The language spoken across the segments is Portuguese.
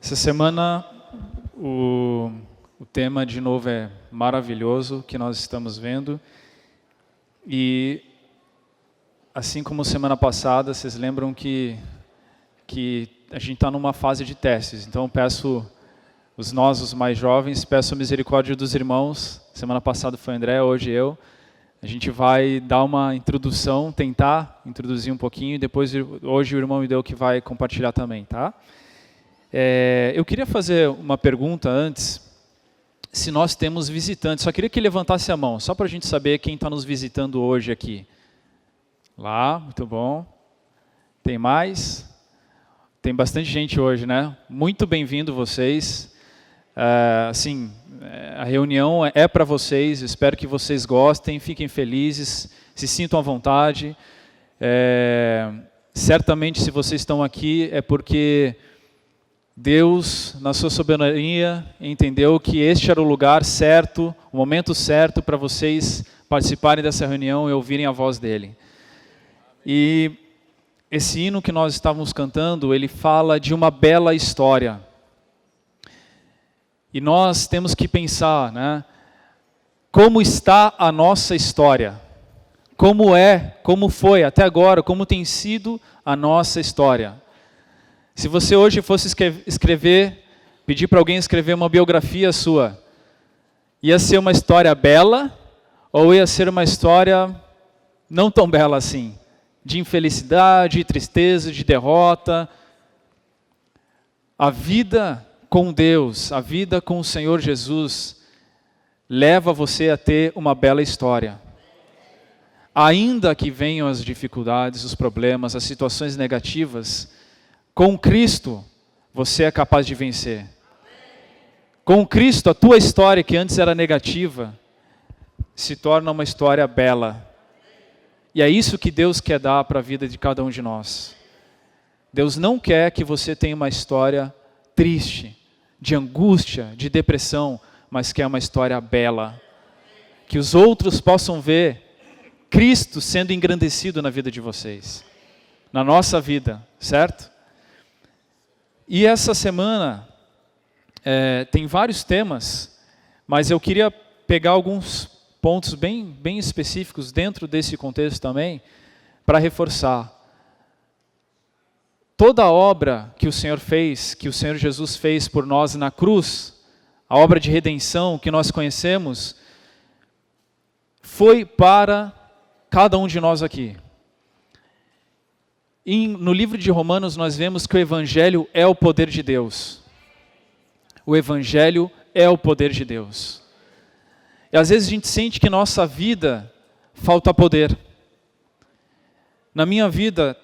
Essa semana o tema de novo é maravilhoso que nós estamos vendo. E assim como semana passada, vocês lembram que a gente está numa fase de testes. Então peço os mais jovens, peço a misericórdia dos irmãos. Semana passada foi o André, hoje eu. A gente vai dar uma introdução, tentar introduzir um pouquinho, e depois hoje o irmão Ideu que vai compartilhar também, tá? Eu queria fazer uma pergunta antes, se nós temos visitantes. Só queria que levantasse a mão, só para a gente saber quem está nos visitando hoje aqui. Lá, muito bom. Tem mais? Tem bastante gente hoje, né? Muito bem-vindo vocês. A reunião é para vocês, espero que vocês gostem, fiquem felizes, se sintam à vontade. Certamente, se vocês estão aqui, é porque Deus, na sua soberania, entendeu que este era o lugar certo, o momento certo para vocês participarem dessa reunião e ouvirem a voz dele. E esse hino que nós estávamos cantando, ele fala de uma bela história. E nós temos que pensar, né? Como está a nossa história? Como foi até agora, como tem sido a nossa história? Se você hoje fosse pedir para alguém escrever uma biografia sua, ia ser uma história bela ou ia ser uma história não tão bela assim? De infelicidade, de tristeza, de derrota. A vida com Deus, a vida com o Senhor Jesus, leva você a ter uma bela história. Ainda que venham as dificuldades, os problemas, as situações negativas, com Cristo, você é capaz de vencer. Com Cristo, a tua história, que antes era negativa, se torna uma história bela. E é isso que Deus quer dar para a vida de cada um de nós. Deus não quer que você tenha uma história triste, de angústia, de depressão, mas quer uma história bela. Que os outros possam ver Cristo sendo engrandecido na vida de vocês. Na nossa vida, certo? E essa semana tem vários temas, mas eu queria pegar alguns pontos bem específicos dentro desse contexto também, para reforçar. Toda a obra que o Senhor fez, que o Senhor Jesus fez por nós na cruz, a obra de redenção que nós conhecemos, foi para cada um de nós aqui. No livro de Romanos nós vemos que o Evangelho é o poder de Deus. O Evangelho é o poder de Deus. E às vezes a gente sente que nossa vida falta poder. Na minha vida,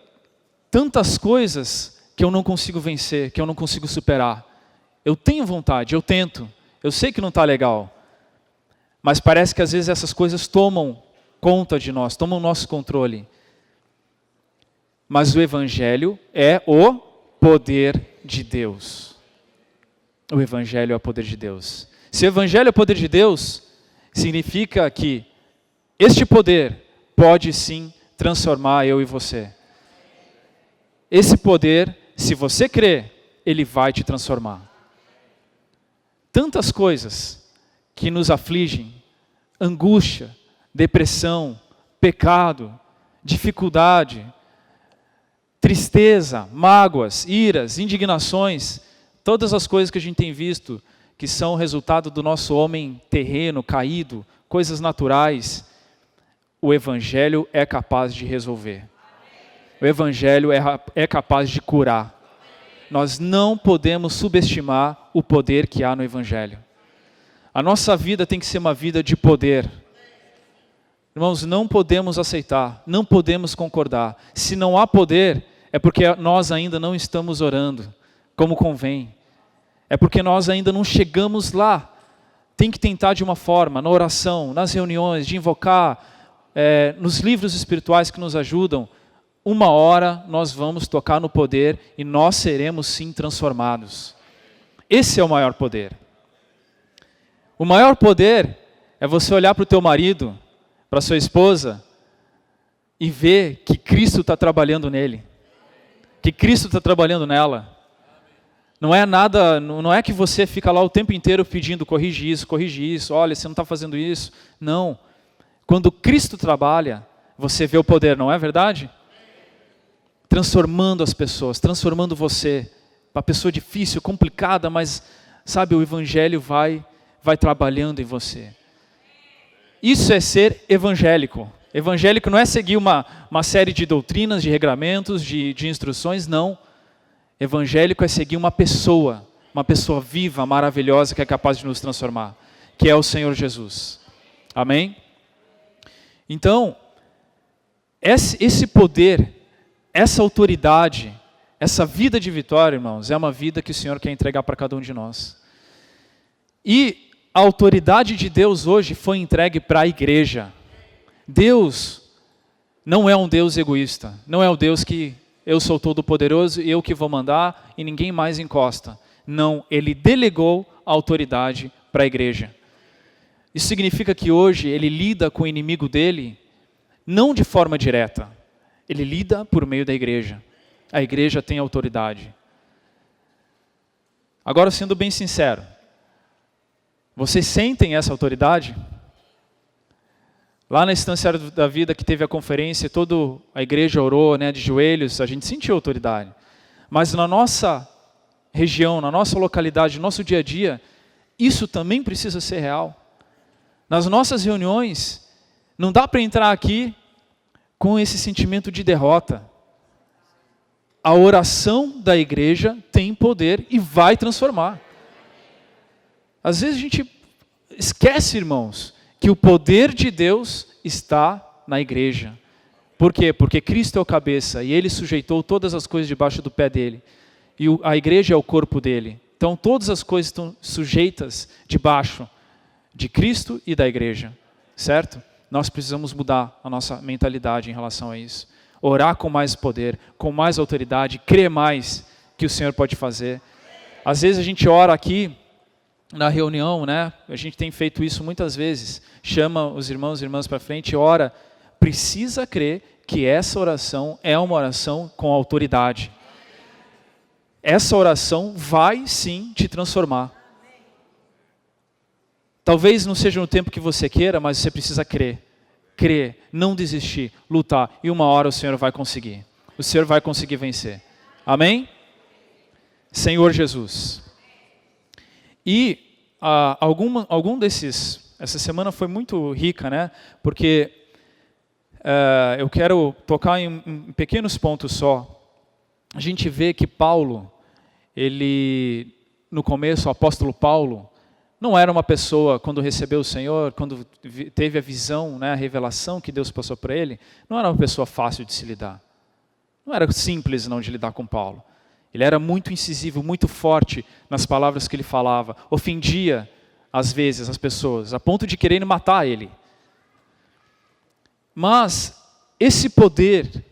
tantas coisas que eu não consigo vencer, que eu não consigo superar. Eu tenho vontade, eu tento, eu sei que não está legal. Mas parece que às vezes essas coisas tomam conta de nós, tomam o nosso controle. Mas o Evangelho é o poder de Deus. O Evangelho é o poder de Deus. Se o Evangelho é o poder de Deus, significa que este poder pode sim transformar eu e você. Esse poder, se você crer, ele vai te transformar. Tantas coisas que nos afligem, angústia, depressão, pecado, dificuldade, tristeza, mágoas, iras, indignações, todas as coisas que a gente tem visto, que são resultado do nosso homem terreno, caído, coisas naturais, o Evangelho é capaz de resolver. O Evangelho é capaz de curar. Nós não podemos subestimar o poder que há no Evangelho. A nossa vida tem que ser uma vida de poder. Irmãos, não podemos aceitar, não podemos concordar. Se não há poder, é porque nós ainda não estamos orando como convém. É porque nós ainda não chegamos lá. Tem que tentar de uma forma, na oração, nas reuniões, de invocar, nos livros espirituais que nos ajudam. Uma hora nós vamos tocar no poder e nós seremos sim transformados. Esse é o maior poder. O maior poder é você olhar para o teu marido, para a sua esposa e ver que Cristo está trabalhando nele. Que Cristo está trabalhando nela. Não é nada, não é que você fica lá o tempo inteiro pedindo corrige isso, olha, você não está fazendo isso. Não. Quando Cristo trabalha, você vê o poder, não é verdade? Transformando as pessoas, transformando você. Uma pessoa difícil, complicada, mas, sabe, o Evangelho vai trabalhando em você. Isso é ser evangélico. Evangélico não é seguir uma série de doutrinas, de regramentos, de instruções, não. Evangélico é seguir uma pessoa viva, maravilhosa, que é capaz de nos transformar, que é o Senhor Jesus. Amém? Então, esse poder, essa autoridade, essa vida de vitória, irmãos, é uma vida que o Senhor quer entregar para cada um de nós. E a autoridade de Deus hoje foi entregue para a igreja. Deus não é um Deus egoísta, não é o Deus que eu sou todo poderoso e eu que vou mandar e ninguém mais encosta. Não, Ele delegou a autoridade para a igreja. Isso significa que hoje Ele lida com o inimigo dele, não de forma direta. Ele lida por meio da igreja. A igreja tem autoridade. Agora, sendo bem sincero, vocês sentem essa autoridade? Lá na Estância da Vida, que teve a conferência, toda a igreja orou, né, de joelhos, a gente sentiu autoridade. Mas na nossa região, na nossa localidade, no nosso dia a dia, isso também precisa ser real. Nas nossas reuniões, não dá para entrar aqui com esse sentimento de derrota. A oração da igreja tem poder e vai transformar. Às vezes a gente esquece, irmãos, que o poder de Deus está na igreja. Por quê? Porque Cristo é o cabeça e Ele sujeitou todas as coisas debaixo do pé dele. E a igreja é o corpo dele. Então todas as coisas estão sujeitas debaixo de Cristo e da igreja. Certo? Nós precisamos mudar a nossa mentalidade em relação a isso. Orar com mais poder, com mais autoridade, crer mais que o Senhor pode fazer. Às vezes a gente ora aqui na reunião, né? A gente tem feito isso muitas vezes. Chama os irmãos e irmãs para frente e ora. Precisa crer que essa oração é uma oração com autoridade. Essa oração vai sim te transformar. Talvez não seja no tempo que você queira, mas você precisa crer. Crer, não desistir, lutar. E uma hora o Senhor vai conseguir. O Senhor vai conseguir vencer. Amém? Senhor Jesus. E algum desses, essa semana foi muito rica, né? Porque eu quero tocar em pequenos pontos só. A gente vê que Paulo, ele, no começo, o apóstolo Paulo, não era uma pessoa, quando recebeu o Senhor, quando teve a visão, né, a revelação que Deus passou para ele, não era uma pessoa fácil de se lidar. Não era simples não de lidar com Paulo. Ele era muito incisivo, muito forte nas palavras que ele falava. Ofendia, às vezes, as pessoas, a ponto de quererem matar ele. Mas esse poder,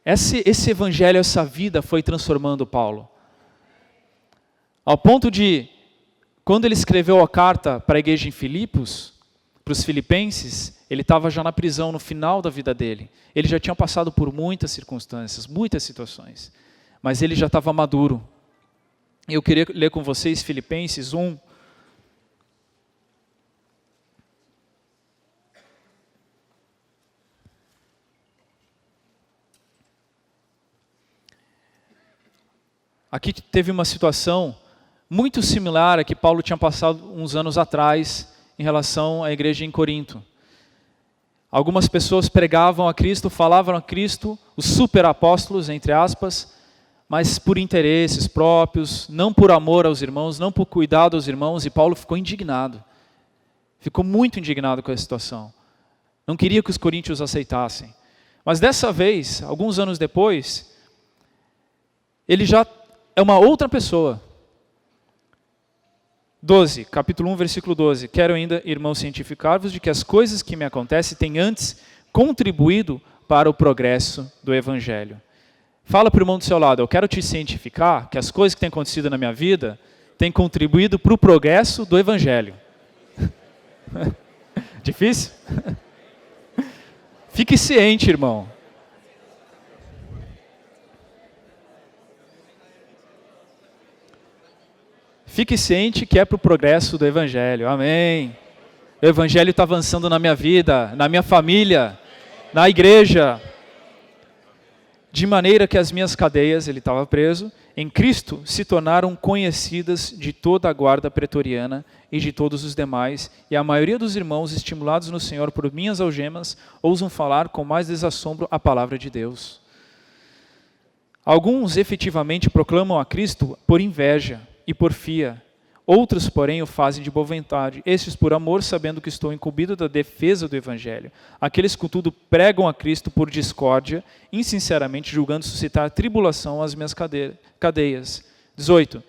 esse evangelho, essa vida foi transformando Paulo. Ao ponto de, quando ele escreveu a carta para a igreja em Filipos, para os filipenses, ele estava já na prisão no final da vida dele. Ele já tinha passado por muitas circunstâncias, muitas situações. Mas ele já estava maduro. Eu queria ler com vocês Filipenses 1. Aqui teve uma situação muito similar a que Paulo tinha passado uns anos atrás em relação à igreja em Corinto. Algumas pessoas pregavam a Cristo, falavam a Cristo, os superapóstolos, entre aspas, mas por interesses próprios, não por amor aos irmãos, não por cuidado aos irmãos, e Paulo ficou indignado. Ficou muito indignado com a situação. Não queria que os coríntios aceitassem. Mas dessa vez, alguns anos depois, ele já é uma outra pessoa. 12, capítulo 1, versículo 12. Quero ainda, irmãos, cientificar-vos de que as coisas que me acontecem têm antes contribuído para o progresso do Evangelho. Fala para o irmão do seu lado, eu quero te cientificar que as coisas que têm acontecido na minha vida têm contribuído para o progresso do Evangelho. Difícil? Fique ciente, irmão. Fique ciente que é para o progresso do Evangelho. Amém. O Evangelho está avançando na minha vida, na minha família, na igreja. De maneira que as minhas cadeias, ele estava preso, em Cristo se tornaram conhecidas de toda a guarda pretoriana e de todos os demais, e a maioria dos irmãos, estimulados no Senhor por minhas algemas, ousam falar com mais desassombro a palavra de Deus. Alguns efetivamente proclamam a Cristo por inveja e porfia. Outros, porém, o fazem de boa vontade, estes por amor, sabendo que estou incumbido da defesa do Evangelho. Aqueles, contudo, pregam a Cristo por discórdia, insinceramente julgando suscitar tribulação às minhas cadeias. 18.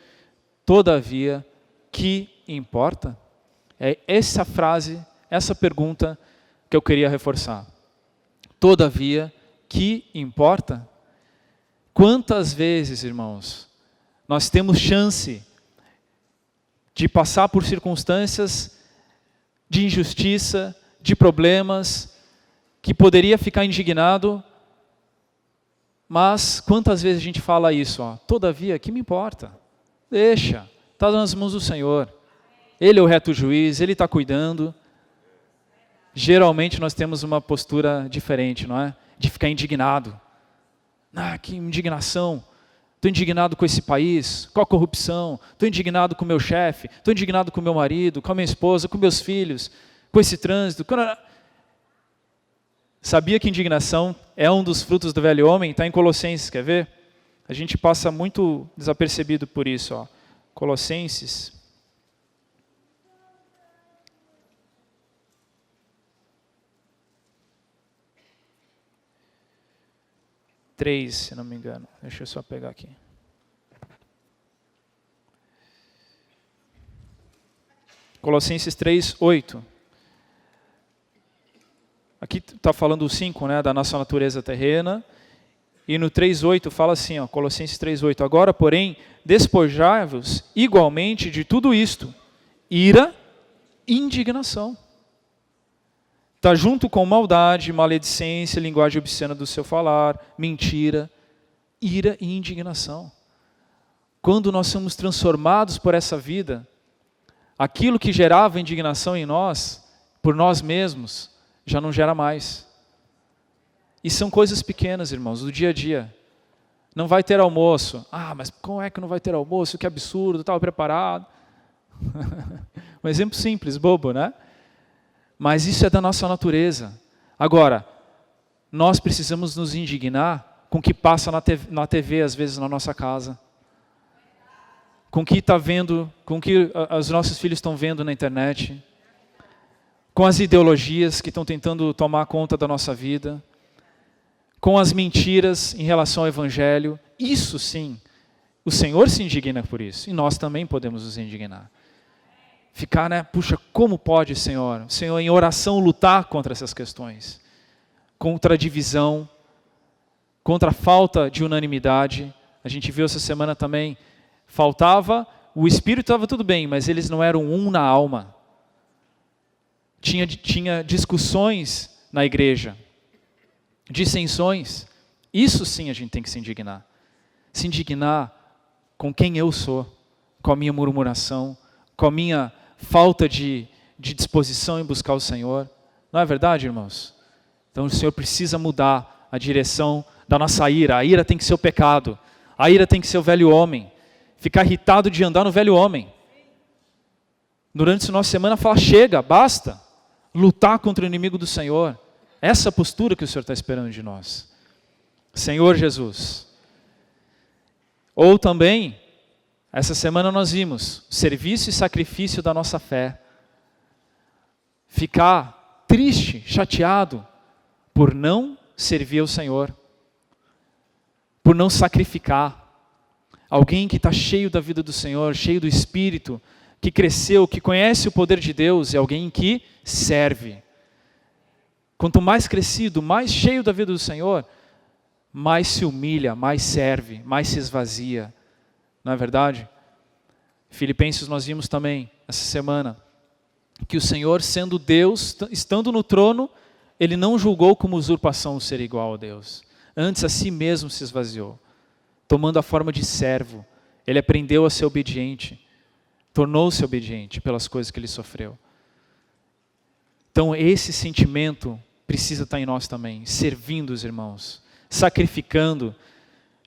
Todavia, que importa? É essa frase, essa pergunta que eu queria reforçar. Todavia, que importa? Quantas vezes, irmãos, nós temos chance de passar por circunstâncias de injustiça, de problemas, que poderia ficar indignado, mas quantas vezes a gente fala isso? Todavia, que me importa? Deixa, está nas mãos do Senhor. Ele é o reto juiz, Ele está cuidando. Geralmente nós temos uma postura diferente, não é? De ficar indignado. Que indignação. Estou indignado com esse país, com a corrupção, estou indignado com o meu chefe, estou indignado com o meu marido, com a minha esposa, com meus filhos, com esse trânsito. Sabia que indignação é um dos frutos do velho homem? Está em Colossenses, quer ver? A gente passa muito desapercebido por isso. Colossenses 3, se não me engano. Deixa eu só pegar aqui. Colossenses 3, 8. Aqui está falando o 5, né, da nossa natureza terrena. E no 3,8 fala assim, Colossenses 3,8. Agora, porém, despojai-vos igualmente de tudo isto. Ira e indignação. Está junto com maldade, maledicência, linguagem obscena do seu falar, mentira, ira e indignação. Quando nós somos transformados por essa vida, aquilo que gerava indignação em nós, por nós mesmos, já não gera mais. E são coisas pequenas, irmãos, do dia a dia. Não vai ter almoço. Mas como é que não vai ter almoço? Que absurdo, estava preparado. Um exemplo simples, bobo, né? Mas isso é da nossa natureza. Agora, nós precisamos nos indignar com o que passa na TV, às vezes, na nossa casa. Com o que está vendo, com o que os nossos filhos estão vendo na internet. Com as ideologias que estão tentando tomar conta da nossa vida. Com as mentiras em relação ao Evangelho. Isso sim, o Senhor se indigna por isso. E nós também podemos nos indignar. Ficar, puxa, como pode, Senhor? Senhor, em oração, lutar contra essas questões. Contra a divisão, contra a falta de unanimidade. A gente viu essa semana também, faltava, o espírito estava tudo bem, mas eles não eram um na alma. Tinha discussões na igreja, dissensões. Isso sim a gente tem que se indignar. Se indignar com quem eu sou, com a minha murmuração, com a minha falta de disposição em buscar o Senhor. Não é verdade, irmãos? Então o Senhor precisa mudar a direção da nossa ira. A ira tem que ser o pecado. A ira tem que ser o velho homem. Ficar irritado de andar no velho homem. Durante a nossa semana, falar, chega, basta. Lutar contra o inimigo do Senhor. Essa postura que o Senhor está esperando de nós. Senhor Jesus. Ou também, essa semana nós vimos serviço e sacrifício da nossa fé. Ficar triste, chateado, por não servir ao Senhor. Por não sacrificar. Alguém que está cheio da vida do Senhor, cheio do Espírito, que cresceu, que conhece o poder de Deus, é alguém que serve. Quanto mais crescido, mais cheio da vida do Senhor, mais se humilha, mais serve, mais se esvazia. Não é verdade? Filipenses nós vimos também, essa semana, que o Senhor, sendo Deus, estando no trono, Ele não julgou como usurpação ser igual a Deus. Antes a si mesmo se esvaziou, tomando a forma de servo. Ele aprendeu a ser obediente. tornou-se obediente pelas coisas que ele sofreu. Então esse sentimento precisa estar em nós também, servindo os irmãos, sacrificando.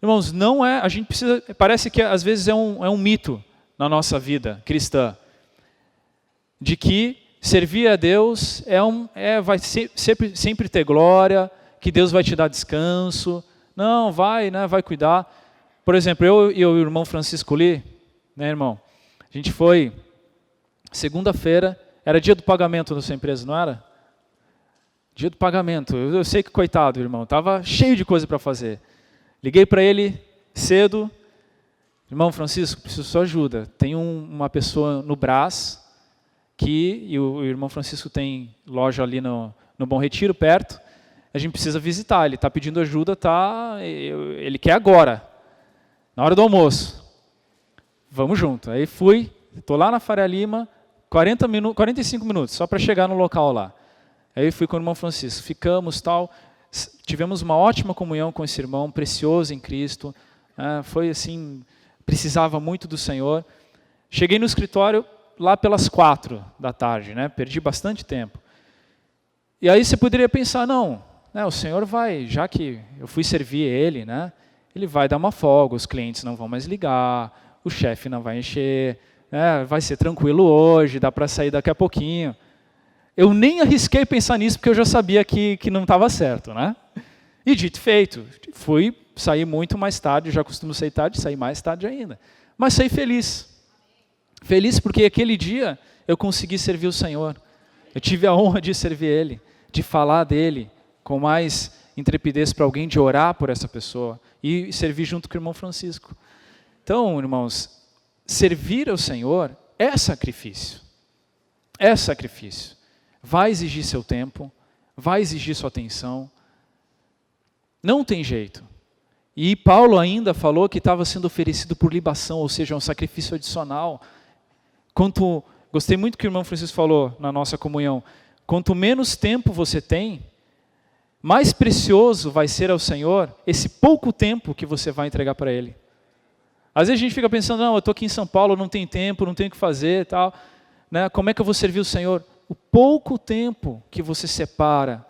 Irmãos, não é, a gente precisa, parece que às vezes é um mito na nossa vida cristã, de que servir a Deus vai sempre ter glória, que Deus vai te dar descanso. Não, vai cuidar. Por exemplo, eu e o irmão Francisco Lee, né, irmão? A gente foi, segunda-feira, era dia do pagamento da sua empresa, não era? Dia do pagamento. Eu sei que, coitado, irmão, estava cheio de coisa para fazer. Liguei para ele cedo. Irmão Francisco, preciso de sua ajuda. Tem uma pessoa no Brás, e o irmão Francisco tem loja ali no Bom Retiro, perto. A gente precisa visitar. Ele está pedindo ajuda, ele quer agora, na hora do almoço. Vamos junto. Aí fui, estou lá na Faria Lima, 45 minutos, só para chegar no local lá. Aí fui com o irmão Francisco, ficamos, tivemos uma ótima comunhão com esse irmão, precioso em Cristo, foi assim, precisava muito do Senhor. Cheguei no escritório lá pelas 4 da tarde, né? Perdi bastante tempo. E aí você poderia pensar, não, né, o Senhor vai, já que eu fui servir Ele, né, Ele vai dar uma folga, os clientes não vão mais ligar, o chefe não vai encher, vai ser tranquilo hoje, dá para sair daqui a pouquinho. Eu nem arrisquei pensar nisso, porque eu já sabia que não estava certo, né? E dito e feito, saí muito mais tarde, já costumo sair tarde, saí mais tarde ainda. Mas saí feliz. Feliz porque aquele dia eu consegui servir o Senhor. Eu tive a honra de servir Ele, de falar dEle com mais intrepidez para alguém, de orar por essa pessoa e servir junto com o irmão Francisco. Então, irmãos, servir ao Senhor é sacrifício. É sacrifício. Vai exigir seu tempo, vai exigir sua atenção. Não tem jeito. E Paulo ainda falou que estava sendo oferecido por libação, ou seja, um sacrifício adicional. Gostei muito que o irmão Francisco falou na nossa comunhão, quanto menos tempo você tem, mais precioso vai ser ao Senhor esse pouco tempo que você vai entregar para Ele. Às vezes a gente fica pensando, não, eu estou aqui em São Paulo, não tenho tempo, não tenho o que fazer, tal, né? Como é que eu vou servir o Senhor? O pouco tempo que você separa,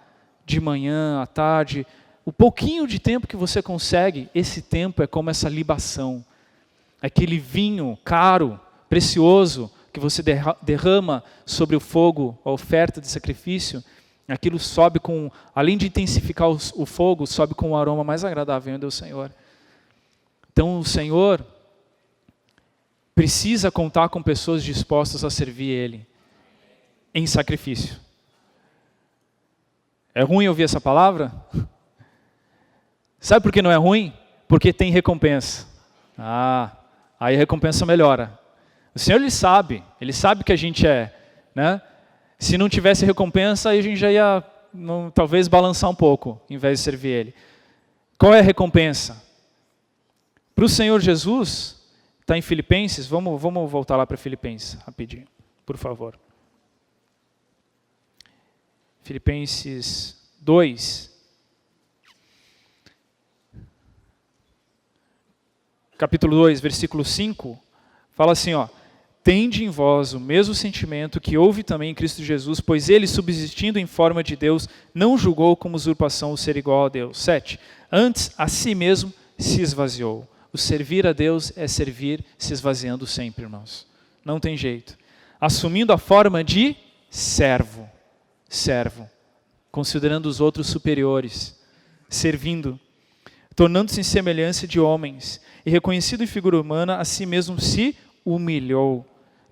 de manhã, à tarde, o pouquinho de tempo que você consegue, esse tempo é como essa libação. Aquele vinho caro, precioso, que você derrama sobre o fogo, a oferta de sacrifício, aquilo sobe além de intensificar o fogo, sobe com um aroma mais agradável ainda ao Senhor. Então o Senhor precisa contar com pessoas dispostas a servir Ele em sacrifício. É ruim ouvir essa palavra? Sabe por que não é ruim? Porque tem recompensa. Aí a recompensa melhora. O Senhor Ele sabe que a gente né? Se não tivesse recompensa, aí a gente já ia talvez balançar um pouco, em vez de servir Ele. Qual é a recompensa? Para o Senhor Jesus, está em Filipenses, vamos voltar lá para Filipenses, rapidinho, por favor. Filipenses 2. Capítulo 2, versículo 5, fala assim, tende em vós o mesmo sentimento que houve também em Cristo Jesus, pois ele, subsistindo em forma de Deus, não julgou como usurpação o ser igual a Deus. 7. Antes, a si mesmo se esvaziou. O servir a Deus é servir se esvaziando sempre, irmãos. Não tem jeito. Assumindo a forma de servo, considerando os outros superiores, servindo, tornando-se em semelhança de homens, e reconhecido em figura humana, a si mesmo se humilhou,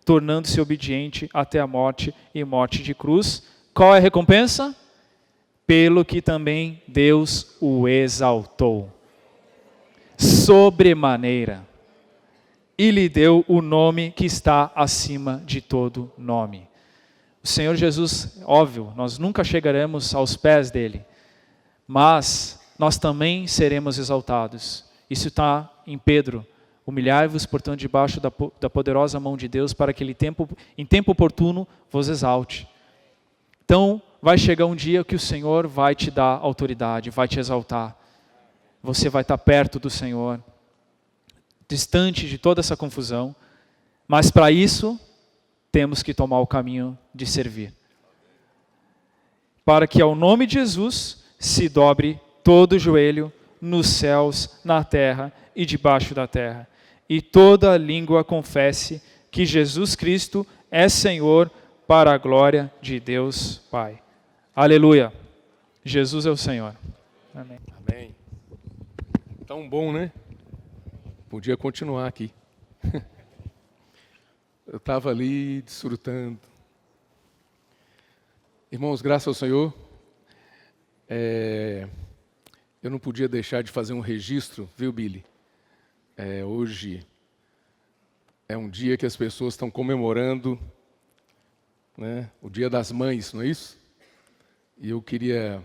tornando-se obediente até a morte e morte de cruz. Qual é a recompensa? Pelo que também Deus o exaltou sobremaneira e lhe deu o nome que está acima de todo nome. O Senhor Jesus, óbvio, nós nunca chegaremos aos pés dele, mas nós também seremos exaltados. Isso está em Pedro. Humilhai-vos, portanto, debaixo da poderosa mão de Deus, para que Ele, em tempo oportuno, vos exalte. Então, vai chegar um dia que o Senhor vai te dar autoridade, vai te exaltar. Você vai estar perto do Senhor, distante de toda essa confusão, Mas para isso, temos que tomar o caminho de servir. Para que ao nome de Jesus se dobre todo o joelho nos céus, na terra e debaixo da terra. E toda língua confesse que Jesus Cristo é Senhor, para a glória de Deus Pai. Aleluia. Jesus é o Senhor. Amém. Amém. Tão bom, né? Podia continuar aqui. Eu estava ali desfrutando. Irmãos, graças ao Senhor, eu não podia deixar de fazer um registro, viu, Billy? Hoje é um dia que as pessoas estão comemorando, né, o Dia das Mães, não é isso? E eu queria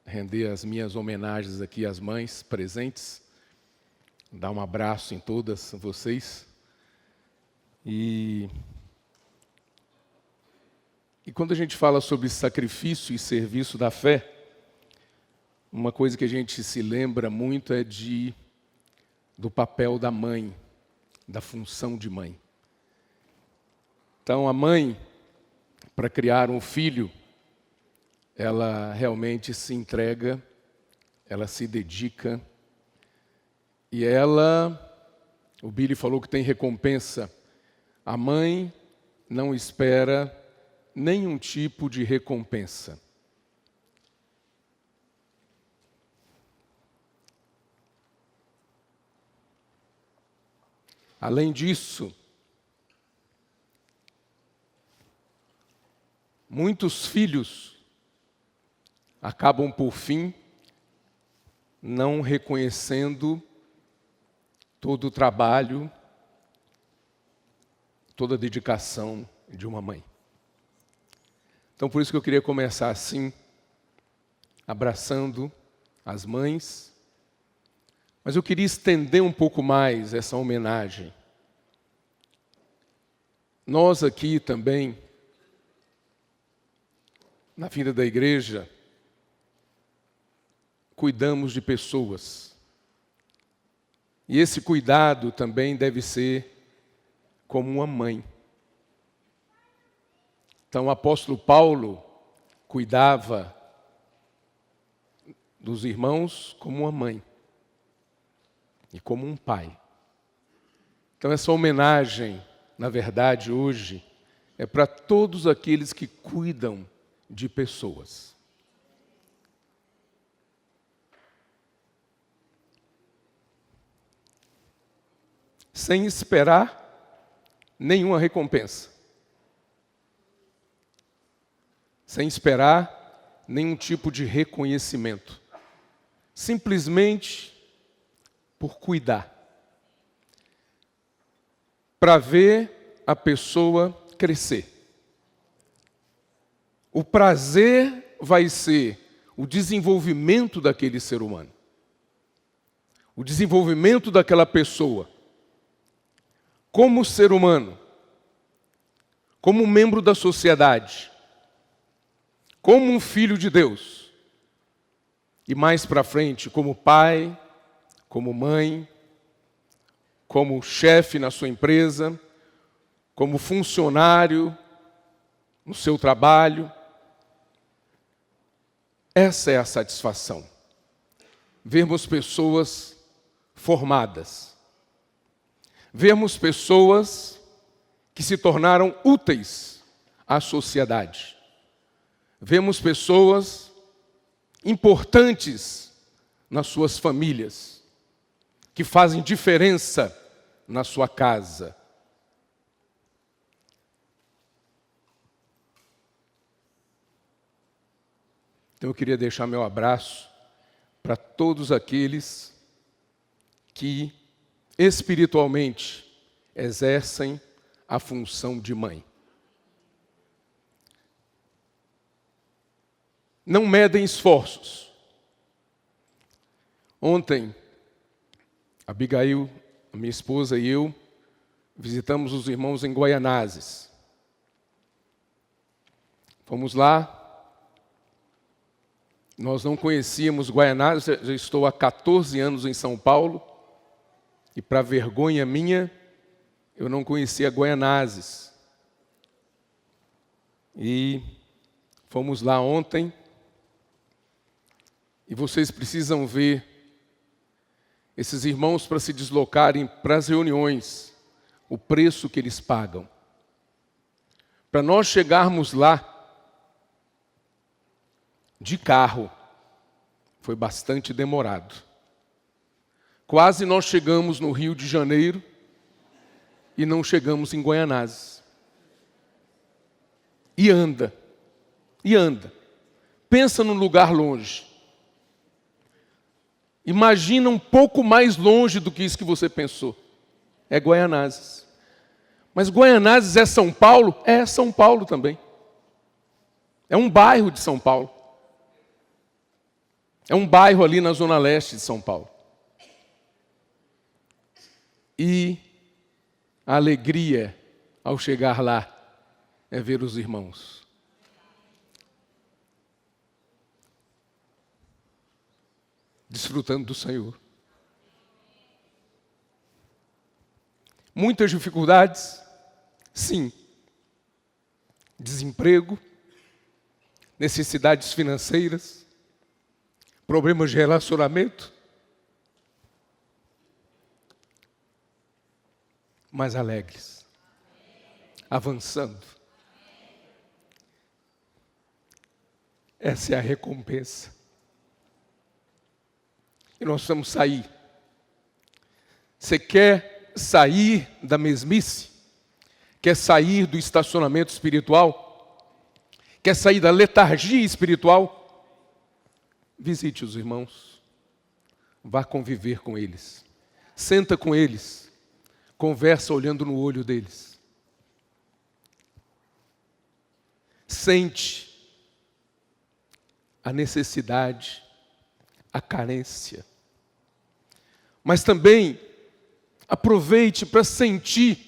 render as minhas homenagens aqui às mães presentes, dar um abraço em todas vocês. E quando a gente fala sobre sacrifício e serviço da fé, uma coisa que a gente se lembra muito é do papel da mãe, da função de mãe. Então, a mãe, para criar um filho, ela realmente se entrega, ela se dedica, e o Billy falou que tem recompensa. A mãe não espera nenhum tipo de recompensa. Além disso, muitos filhos acabam, por fim, não reconhecendo todo o trabalho, toda a dedicação de uma mãe. Então, por isso que eu queria começar assim, abraçando as mães. Mas eu queria estender um pouco mais essa homenagem. Nós aqui também, na vida da igreja, cuidamos de pessoas. E esse cuidado também deve ser como uma mãe. Então, o apóstolo Paulo cuidava dos irmãos como uma mãe e como um pai. Então, essa homenagem, na verdade, hoje, é para todos aqueles que cuidam de pessoas. Sem esperar nenhuma recompensa. Sem esperar nenhum tipo de reconhecimento. Simplesmente por cuidar. Para ver a pessoa crescer. O prazer vai ser o desenvolvimento daquele ser humano. O desenvolvimento daquela pessoa. Como ser humano. Como membro da sociedade. Como um filho de Deus. E mais para frente, como pai, como mãe, como chefe na sua empresa, como funcionário no seu trabalho. Essa é a satisfação. Vermos pessoas formadas. Vermos pessoas que se tornaram úteis à sociedade. Vemos pessoas importantes nas suas famílias, que fazem diferença na sua casa. Então eu queria deixar meu abraço para todos aqueles que espiritualmente exercem a função de mãe. Não medem esforços. Ontem, Abigail, a minha esposa e eu, visitamos os irmãos em Guaianazes. Fomos lá. Nós não conhecíamos Guaianazes, já estou há 14 anos em São Paulo. E para vergonha minha, Eu não conhecia Guaianazes. E fomos lá ontem. E vocês precisam ver esses irmãos para se deslocarem para as reuniões, o preço que eles pagam. Para nós chegarmos lá de carro, foi bastante demorado. Quase nós chegamos no Rio de Janeiro e não chegamos em Guaianazes. E anda. Pensa num lugar longe. Imagina um pouco mais longe do que isso que você pensou. É Guaianazes. Mas Guaianazes é São Paulo? É São Paulo também. É um bairro de São Paulo. É um bairro ali na zona leste de São Paulo. E a alegria ao chegar lá é ver os irmãos. Desfrutando do Senhor. Muitas dificuldades, sim. Desemprego, necessidades financeiras, problemas de relacionamento. Mas alegres, avançando. Essa é a recompensa. E nós vamos sair. Você quer sair da mesmice? Quer sair do estacionamento espiritual? Quer sair da letargia espiritual? Visite os irmãos. Vá conviver com eles. Senta com eles. Conversa olhando no olho deles. Sente a necessidade, a carência. Mas também aproveite para sentir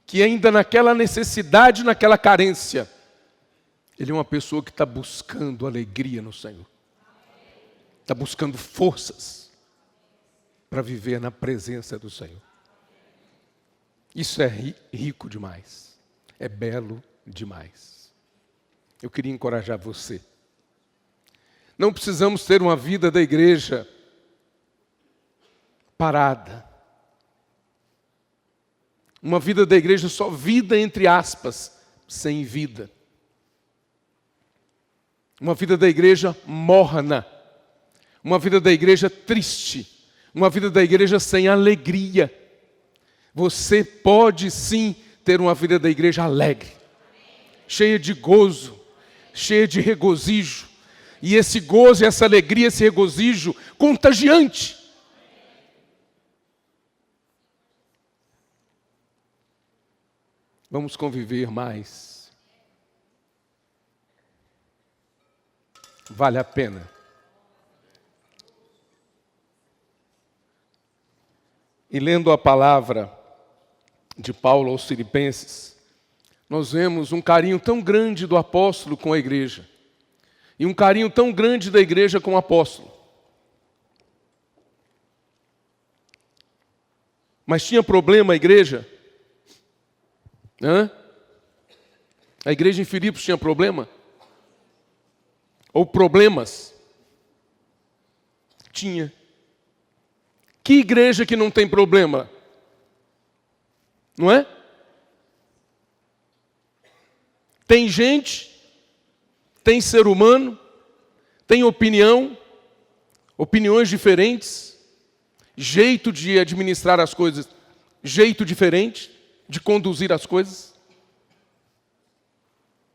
que ainda naquela necessidade, naquela carência, ele é uma pessoa que está buscando alegria no Senhor. Está buscando forças para viver na presença do Senhor. Isso é rico demais. É belo demais. Eu queria encorajar você. Não precisamos ter uma vida da igreja parada. Uma vida da igreja só vida entre aspas, sem vida. Uma vida da igreja morna. Uma vida da igreja triste. Uma vida da igreja sem alegria. Você pode sim ter uma vida da igreja alegre, cheia de gozo, cheia de regozijo. E esse gozo, essa alegria, esse regozijo contagiante. Vamos conviver mais. Vale a pena. E lendo a palavra de Paulo aos Filipenses, nós vemos um carinho tão grande do apóstolo com a igreja. E um carinho tão grande da igreja com o apóstolo. Mas tinha problema a igreja? A igreja em Filipos tinha problema? Ou problemas? Tinha. Que igreja que não tem problema? Não é? Tem gente, tem ser humano, tem opinião, opiniões diferentes, jeito de administrar as coisas, jeito diferente de conduzir as coisas.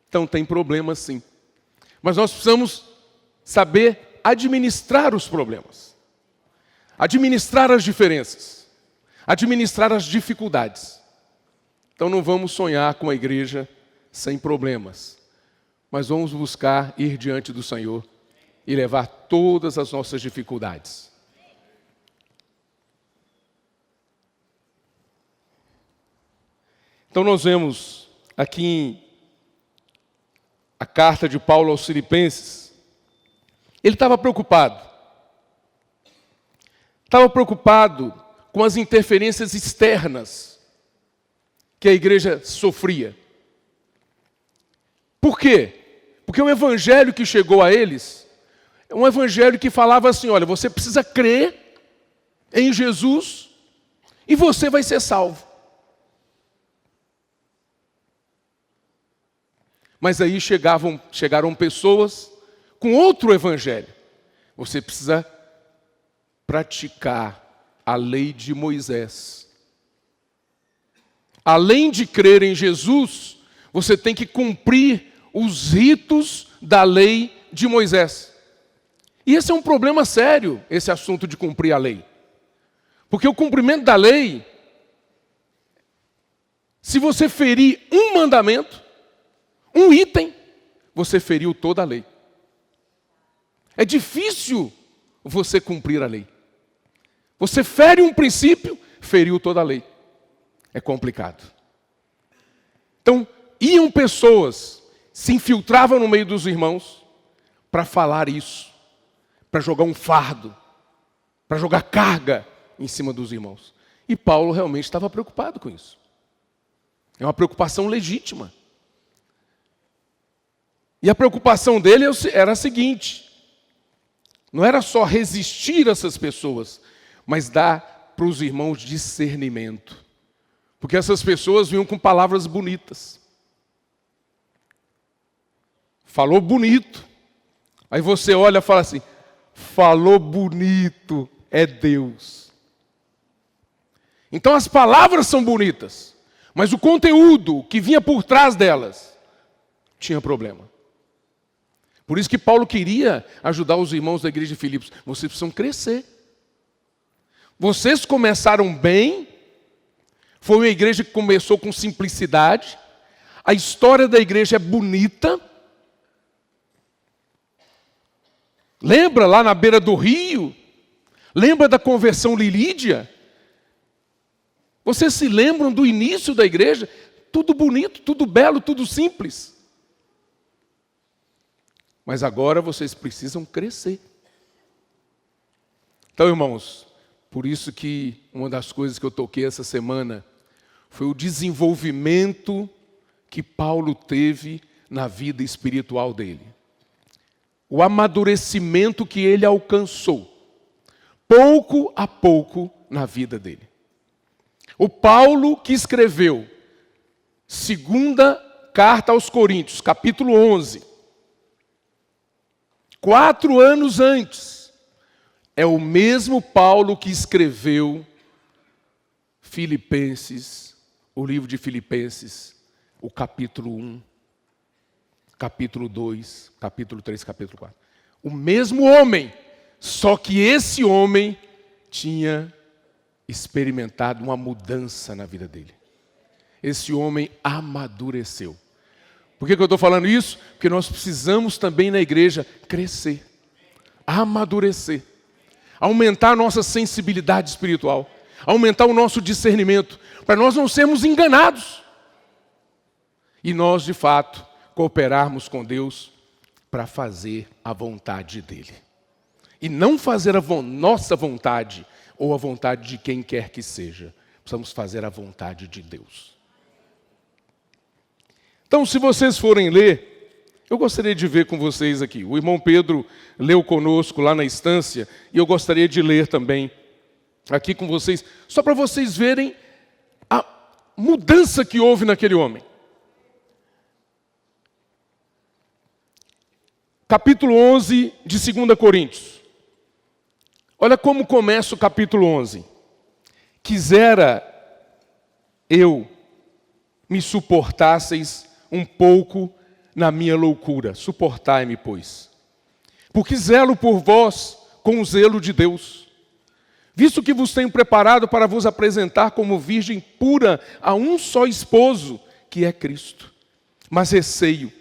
Então tem problema sim. Mas nós precisamos saber administrar os problemas, administrar as diferenças, administrar as dificuldades. Então não vamos sonhar com a igreja sem problemas, mas vamos buscar ir diante do Senhor e levar todas as nossas dificuldades. Então nós vemos aqui a carta de Paulo aos Filipenses. Ele estava preocupado. Estava preocupado com as interferências externas. que a igreja sofria. Por quê? Porque o evangelho que chegou a eles é um evangelho que falava assim, olha, você precisa crer em Jesus e você vai ser salvo. Mas aí chegaram pessoas com outro evangelho. Você precisa praticar a lei de Moisés. Além de crer em Jesus, você tem que cumprir os ritos da lei de Moisés. E esse é um problema sério, esse assunto de cumprir a lei. Porque o cumprimento da lei, se você ferir um mandamento, um item, você feriu toda a lei. É difícil você cumprir a lei. Você fere um princípio, feriu toda a lei. É complicado. Então, iam pessoas, se infiltravam no meio dos irmãos para falar isso, para jogar um fardo, para jogar carga em cima dos irmãos. E Paulo realmente estava preocupado com isso. É uma preocupação legítima. E a preocupação dele era a seguinte: não era só resistir a essas pessoas, mas dar para os irmãos discernimento. Porque essas pessoas vinham com palavras bonitas. Falou bonito. Aí você olha e fala assim, falou bonito, é Deus. Então as palavras são bonitas, mas o conteúdo que vinha por trás delas tinha problema. Por isso que Paulo queria ajudar os irmãos da igreja de Filipos. Vocês precisam crescer. Vocês começaram bem. Foi uma igreja que começou com simplicidade. A história da igreja é bonita. Lembra lá na beira do rio? Lembra da conversão lilídia? Vocês se lembram do início da igreja? Tudo bonito, tudo belo, tudo simples. Mas agora vocês precisam crescer. Então, irmãos, por isso que uma das coisas que eu toquei essa semana foi o desenvolvimento que Paulo teve na vida espiritual dele. O amadurecimento que ele alcançou, pouco a pouco, na vida dele. O Paulo que escreveu segunda carta aos Coríntios, capítulo 11, 4 anos antes, é o mesmo Paulo que escreveu Filipenses, o livro de Filipenses, o capítulo 1, capítulo 2, capítulo 3, capítulo 4. O mesmo homem, só que esse homem tinha experimentado uma mudança na vida dele. Esse homem amadureceu. Por que eu estou falando isso? Porque nós precisamos também na igreja crescer, amadurecer, aumentar a nossa sensibilidade espiritual, aumentar o nosso discernimento, para nós não sermos enganados. E nós, de fato, cooperarmos com Deus para fazer a vontade dEle. E não fazer a nossa vontade ou a vontade de quem quer que seja. Precisamos fazer a vontade de Deus. Então, se vocês forem ler, eu gostaria de ver com vocês aqui. O irmão Pedro leu conosco lá na estância, e eu gostaria de ler também aqui com vocês, só para vocês verem a mudança que houve naquele homem. Capítulo 11 de 2 Coríntios. Olha como começa o capítulo 11. Quisera eu me suportasseis um pouco na minha loucura. Suportai-me, pois. Porque zelo por vós com o zelo de Deus. Visto que vos tenho preparado para vos apresentar como virgem pura a um só esposo, que é Cristo. Mas receio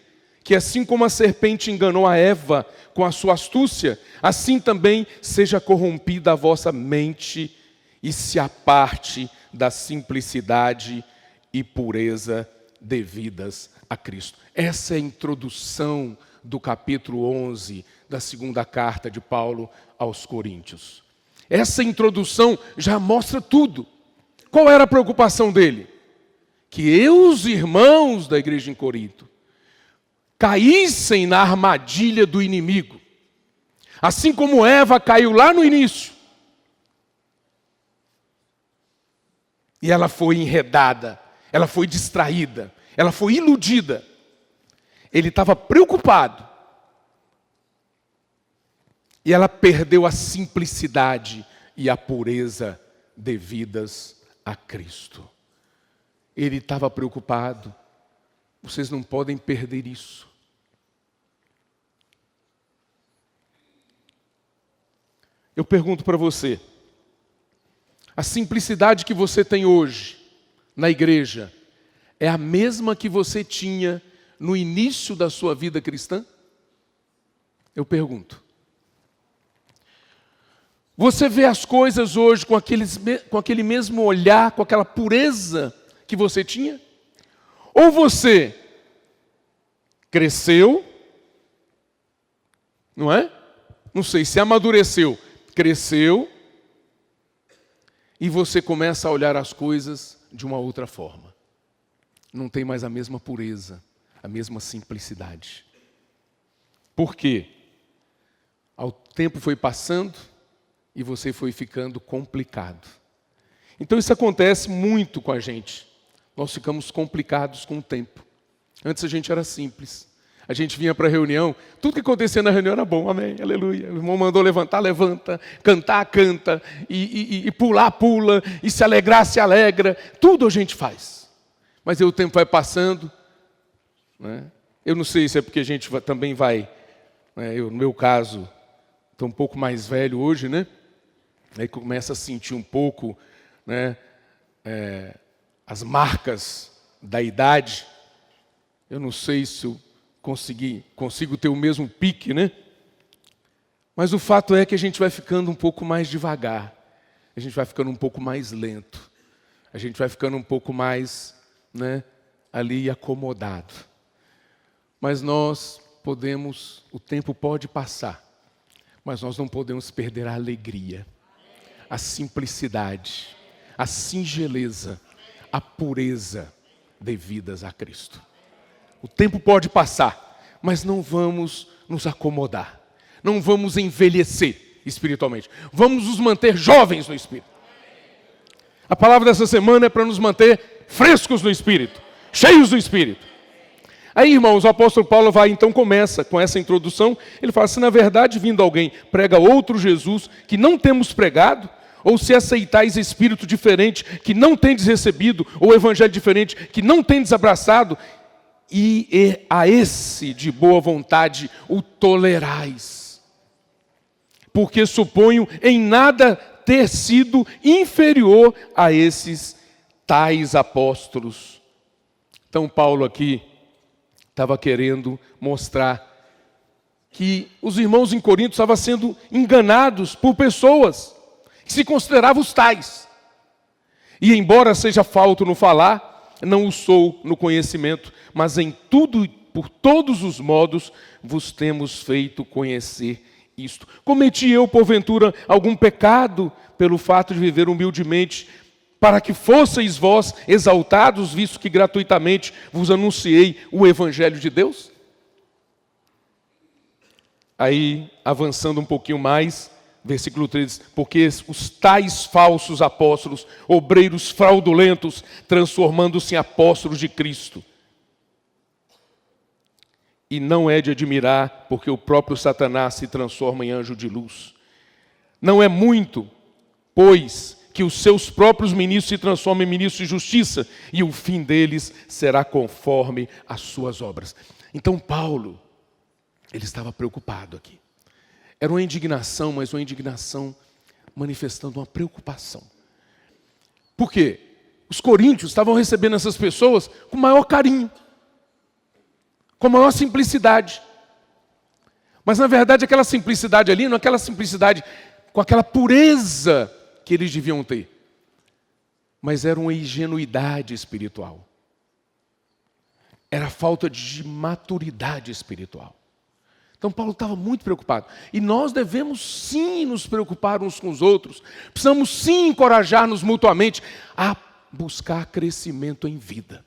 que assim como a serpente enganou a Eva com a sua astúcia, assim também seja corrompida a vossa mente e se aparte da simplicidade e pureza devidas a Cristo. Essa é a introdução do capítulo 11 da segunda carta de Paulo aos Coríntios. Essa introdução já mostra tudo. Qual era a preocupação dele? que os irmãos da igreja em Corinto caíssem na armadilha do inimigo. Assim como Eva caiu lá no início. E ela foi enredada, ela foi distraída, ela foi iludida. Ele estava preocupado. E ela perdeu a simplicidade e a pureza devidas a Cristo. Ele estava preocupado. Vocês não podem perder isso. Eu pergunto para você, a simplicidade que você tem hoje na igreja é a mesma que você tinha no início da sua vida cristã? Eu pergunto. Você vê as coisas hoje com aquele mesmo olhar, com aquela pureza que você tinha? Ou você cresceu, não é? Não sei, se amadureceu, cresceu, e você começa a olhar as coisas de uma outra forma. Não tem mais a mesma pureza, a mesma simplicidade. Por quê? O tempo foi passando e você foi ficando complicado. Então isso acontece muito com a gente. Nós ficamos complicados com o tempo. Antes a gente era simples. A gente vinha para a reunião, tudo que acontecia na reunião era bom, amém, aleluia. O irmão mandou levantar, levanta, cantar, canta, e pular, pula, e se alegrar, se alegra. Tudo a gente faz. Mas aí o tempo vai passando, né? Eu não sei se é porque a gente também vai, né? No meu caso, estou um pouco mais velho hoje, né? Aí começa a sentir um pouco, né, as marcas da idade. Eu não sei se eu consigo ter o mesmo pique, né? Mas o fato é que a gente vai ficando um pouco mais devagar. A gente vai ficando um pouco mais lento. A gente vai ficando um pouco mais, né, ali acomodado. Mas nós podemos, o tempo pode passar, mas nós não podemos perder a alegria, a simplicidade, a singeleza, a pureza devidas a Cristo. O tempo pode passar, mas não vamos nos acomodar. Não vamos envelhecer espiritualmente. Vamos nos manter jovens no Espírito. A palavra dessa semana é para nos manter frescos no Espírito, cheios do Espírito. Aí, irmãos, o apóstolo Paulo começa com essa introdução. Ele fala, se na verdade vindo alguém prega outro Jesus que não temos pregado, ou se aceitais espírito diferente que não tendes recebido, ou evangelho diferente que não tendes abraçado, e a esse de boa vontade o tolerais. Porque suponho em nada ter sido inferior a esses tais apóstolos. Então Paulo aqui estava querendo mostrar que os irmãos em Corinto estavam sendo enganados por pessoas que se consideravam os tais. E embora seja falto no falar, não o sou no conhecimento, mas em tudo e por todos os modos vos temos feito conhecer isto. Cometi eu, porventura, algum pecado pelo fato de viver humildemente, para que fosseis vós exaltados, visto que gratuitamente vos anunciei o Evangelho de Deus? Aí, avançando um pouquinho mais, versículo 13, porque os tais falsos apóstolos, obreiros fraudulentos, transformando-se em apóstolos de Cristo. E não é de admirar, porque o próprio Satanás se transforma em anjo de luz. Não é muito, pois, que os seus próprios ministros se transformem em ministros de justiça, e o fim deles será conforme as suas obras. Então Paulo, ele estava preocupado aqui. Era uma indignação, mas uma indignação manifestando uma preocupação. Por quê? Os coríntios estavam recebendo essas pessoas com maior carinho, com maior simplicidade. Mas na verdade aquela simplicidade ali, não é aquela simplicidade com aquela pureza que eles deviam ter, mas era uma ingenuidade espiritual. Era falta de maturidade espiritual. Então Paulo estava muito preocupado. E nós devemos sim nos preocupar uns com os outros. Precisamos sim encorajar-nos mutuamente a buscar crescimento em vida.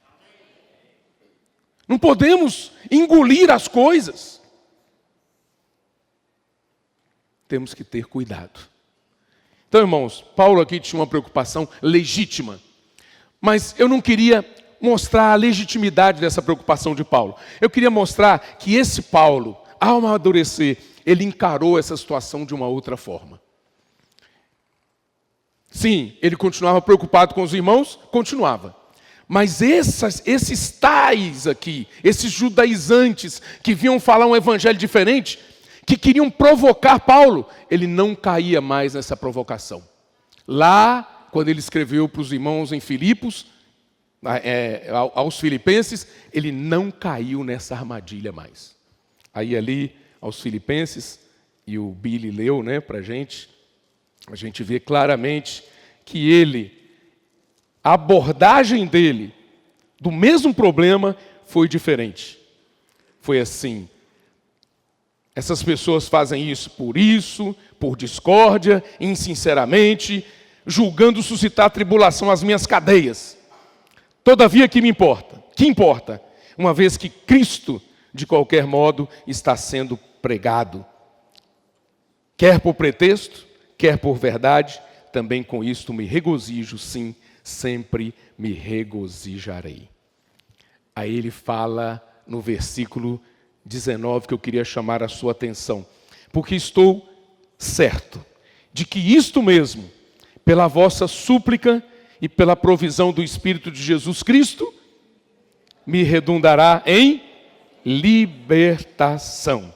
Não podemos engolir as coisas. Temos que ter cuidado. Então, irmãos, Paulo aqui tinha uma preocupação legítima. Mas eu não queria mostrar a legitimidade dessa preocupação de Paulo. Eu queria mostrar que esse Paulo, ao amadurecer, ele encarou essa situação de uma outra forma. Sim, ele continuava preocupado com os irmãos? Continuava. Mas esses tais aqui, esses judaizantes que vinham falar um evangelho diferente, que queriam provocar Paulo, ele não caía mais nessa provocação. Lá, quando ele escreveu para os irmãos em Filipos, aos filipenses, ele não caiu nessa armadilha mais. Aí ali, aos filipenses, e o Billy leu, né, para a gente vê claramente que a abordagem dele, do mesmo problema, foi diferente. Foi assim: essas pessoas fazem isso, por discórdia, insinceramente, julgando suscitar tribulação às minhas cadeias. Todavia, que importa? Uma vez que Cristo, de qualquer modo, está sendo pregado. Quer por pretexto, quer por verdade, também com isto me regozijo, sim, sempre me regozijarei. Aí ele fala no versículo 19, que eu queria chamar a sua atenção. Porque estou certo de que isto mesmo, pela vossa súplica e pela provisão do Espírito de Jesus Cristo, me redundará em libertação.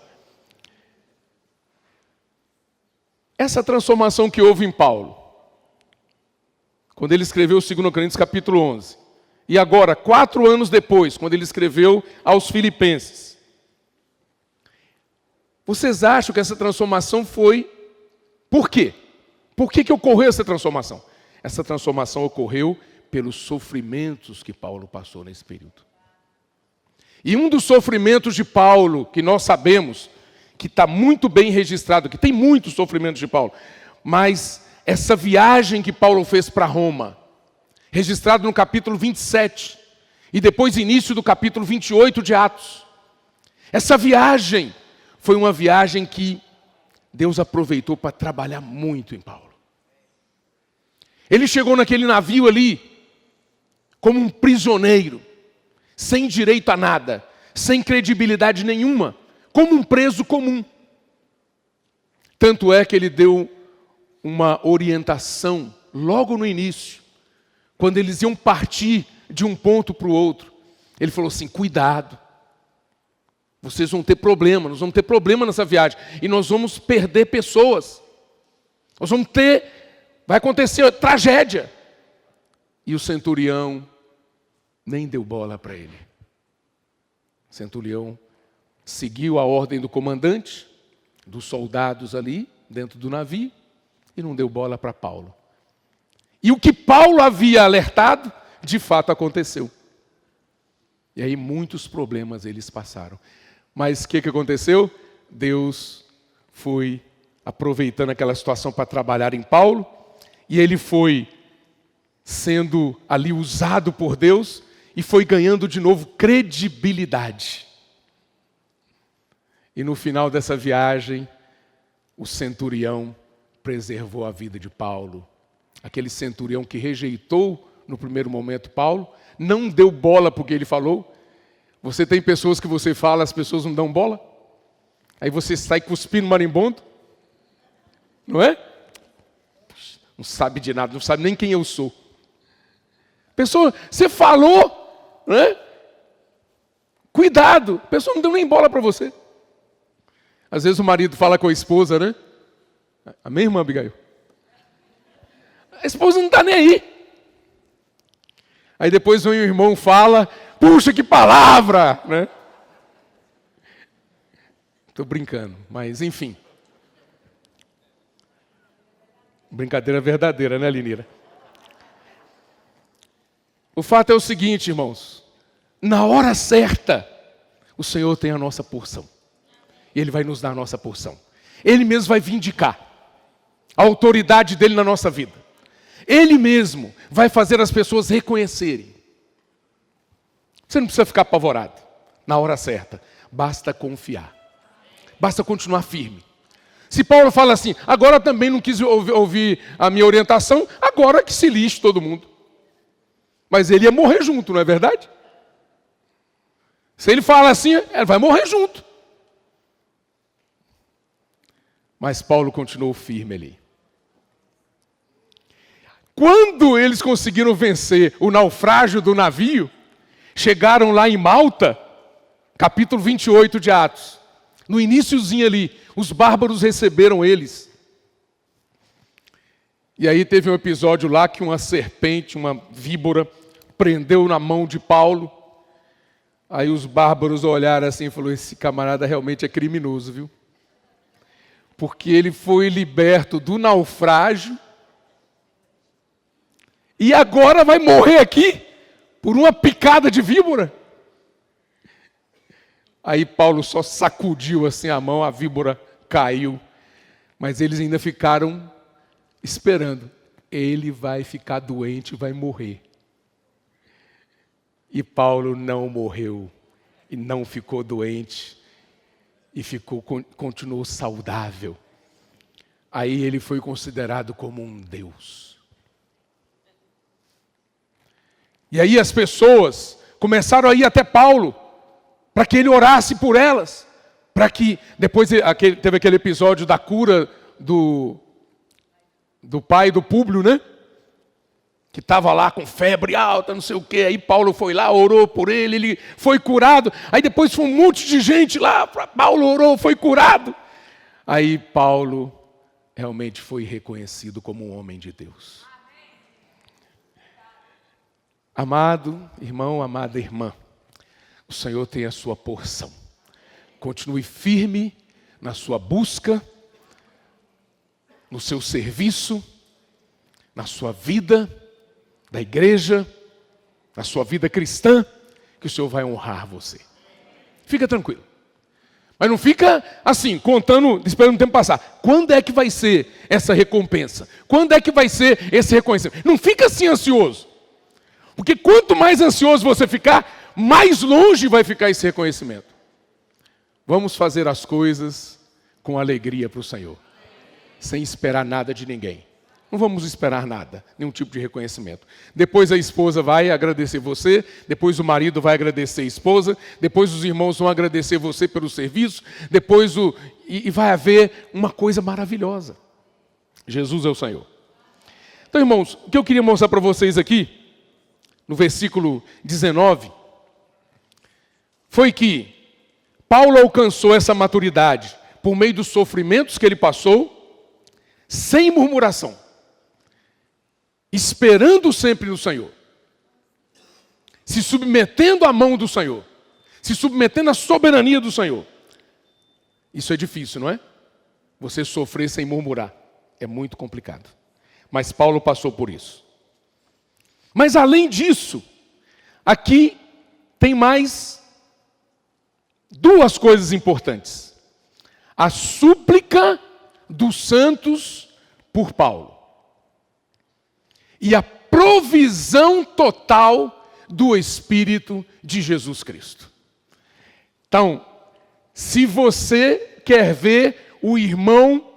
Essa transformação que houve em Paulo, quando ele escreveu 2 Coríntios capítulo 11, e agora, 4 anos depois, quando ele escreveu aos Filipenses, vocês acham que essa transformação foi... Por quê? Por que ocorreu essa transformação? Essa transformação ocorreu pelos sofrimentos que Paulo passou nesse período. E um dos sofrimentos de Paulo, que nós sabemos, que está muito bem registrado, que tem muitos sofrimentos de Paulo, mas essa viagem que Paulo fez para Roma, registrado no capítulo 27, e depois início do capítulo 28 de Atos, essa viagem foi uma viagem que Deus aproveitou para trabalhar muito em Paulo. Ele chegou naquele navio ali como um prisioneiro, sem direito a nada, sem credibilidade nenhuma, como um preso comum. Tanto é que ele deu uma orientação logo no início, quando eles iam partir de um ponto para o outro. Ele falou assim: cuidado, vocês vão ter problema, nós vamos ter problema nessa viagem, e nós vamos perder pessoas, vai acontecer tragédia. E o centurião nem deu bola para ele. O centurião seguiu a ordem do comandante, dos soldados ali, dentro do navio, e não deu bola para Paulo. E o que Paulo havia alertado, de fato aconteceu. E aí muitos problemas eles passaram. Mas o que aconteceu? Deus foi aproveitando aquela situação para trabalhar em Paulo, e ele foi sendo ali usado por Deus, e foi ganhando de novo credibilidade. E no final dessa viagem, o centurião preservou a vida de Paulo. Aquele centurião que rejeitou no primeiro momento Paulo, não deu bola para o que ele falou. Você tem pessoas que você fala, as pessoas não dão bola. Aí você sai cuspindo marimbondo. Não é? Não sabe de nada, não sabe nem quem eu sou. Pessoa, você falou, né? Cuidado, a pessoa não deu nem bola para você. Às vezes o marido fala com a esposa, né? Amém, irmã Abigail? A esposa não está nem aí. Aí depois vem o irmão fala, puxa, que palavra, né? Estou brincando, mas enfim. Brincadeira verdadeira, né, Linira? O fato é o seguinte, irmãos. Na hora certa, o Senhor tem a nossa porção. E Ele vai nos dar a nossa porção. Ele mesmo vai vindicar a autoridade dEle na nossa vida. Ele mesmo vai fazer as pessoas reconhecerem. Você não precisa ficar apavorado na hora certa. Basta confiar. Basta continuar firme. Se Paulo fala assim, agora também não quis ouvir a minha orientação, agora que se lixe todo mundo. Mas ele ia morrer junto, não é verdade? Se ele fala assim, ele vai morrer junto. Mas Paulo continuou firme ali. Quando eles conseguiram vencer o naufrágio do navio, chegaram lá em Malta, capítulo 28 de Atos. No iniciozinho ali, os bárbaros receberam eles. E aí teve um episódio lá que uma serpente, uma víbora, prendeu na mão de Paulo. Aí os bárbaros olharam assim e falaram, esse camarada realmente é criminoso, viu? Porque ele foi liberto do naufrágio e agora vai morrer aqui por uma picada de víbora. Aí Paulo só sacudiu assim a mão, a víbora caiu. Mas eles ainda ficaram esperando. Ele vai ficar doente, vai morrer. E Paulo não morreu. E não ficou doente. E continuou saudável. Aí ele foi considerado como um Deus. E aí as pessoas começaram a ir até Paulo, para que ele orasse por elas, para que, depois teve aquele episódio da cura do pai do Públio, né? Que estava lá com febre alta, não sei o quê, aí Paulo foi lá, orou por ele, ele foi curado, aí depois foi um monte de gente lá, Paulo orou, foi curado. Aí Paulo realmente foi reconhecido como um homem de Deus. Amado irmão, amada irmã, o Senhor tem a sua porção. Continue firme na sua busca, no seu serviço, na sua vida da igreja, na sua vida cristã, que o Senhor vai honrar você. Fica tranquilo. Mas não fica assim, contando, esperando o tempo passar. Quando é que vai ser essa recompensa? Quando é que vai ser esse reconhecimento? Não fica assim ansioso. Porque quanto mais ansioso você ficar, mais longe vai ficar esse reconhecimento. Vamos fazer as coisas com alegria para o Senhor, sem esperar nada de ninguém. Não vamos esperar nada, nenhum tipo de reconhecimento. Depois a esposa vai agradecer você, depois o marido vai agradecer a esposa, depois os irmãos vão agradecer você pelo serviço, depois e vai haver uma coisa maravilhosa. Jesus é o Senhor. Então, irmãos, o que eu queria mostrar para vocês aqui, no versículo 19, foi que Paulo alcançou essa maturidade por meio dos sofrimentos que ele passou, sem murmuração, esperando sempre no Senhor, se submetendo à mão do Senhor, se submetendo à soberania do Senhor. Isso é difícil, não é? Você sofrer sem murmurar é muito complicado. Mas Paulo passou por isso. Mas além disso, aqui tem mais duas coisas importantes. A súplica dos santos por Paulo. E a provisão total do Espírito de Jesus Cristo. Então, se você quer ver o irmão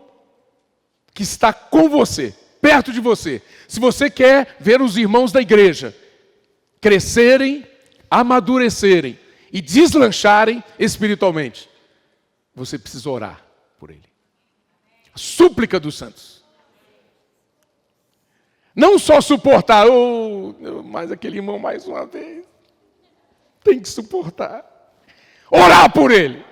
que está com você, perto de você, se você quer ver os irmãos da igreja crescerem, amadurecerem e deslancharem espiritualmente, você precisa orar por ele. A súplica dos santos. Não só suportar, mas aquele irmão mais uma vez. Tem que suportar. Orar por ele.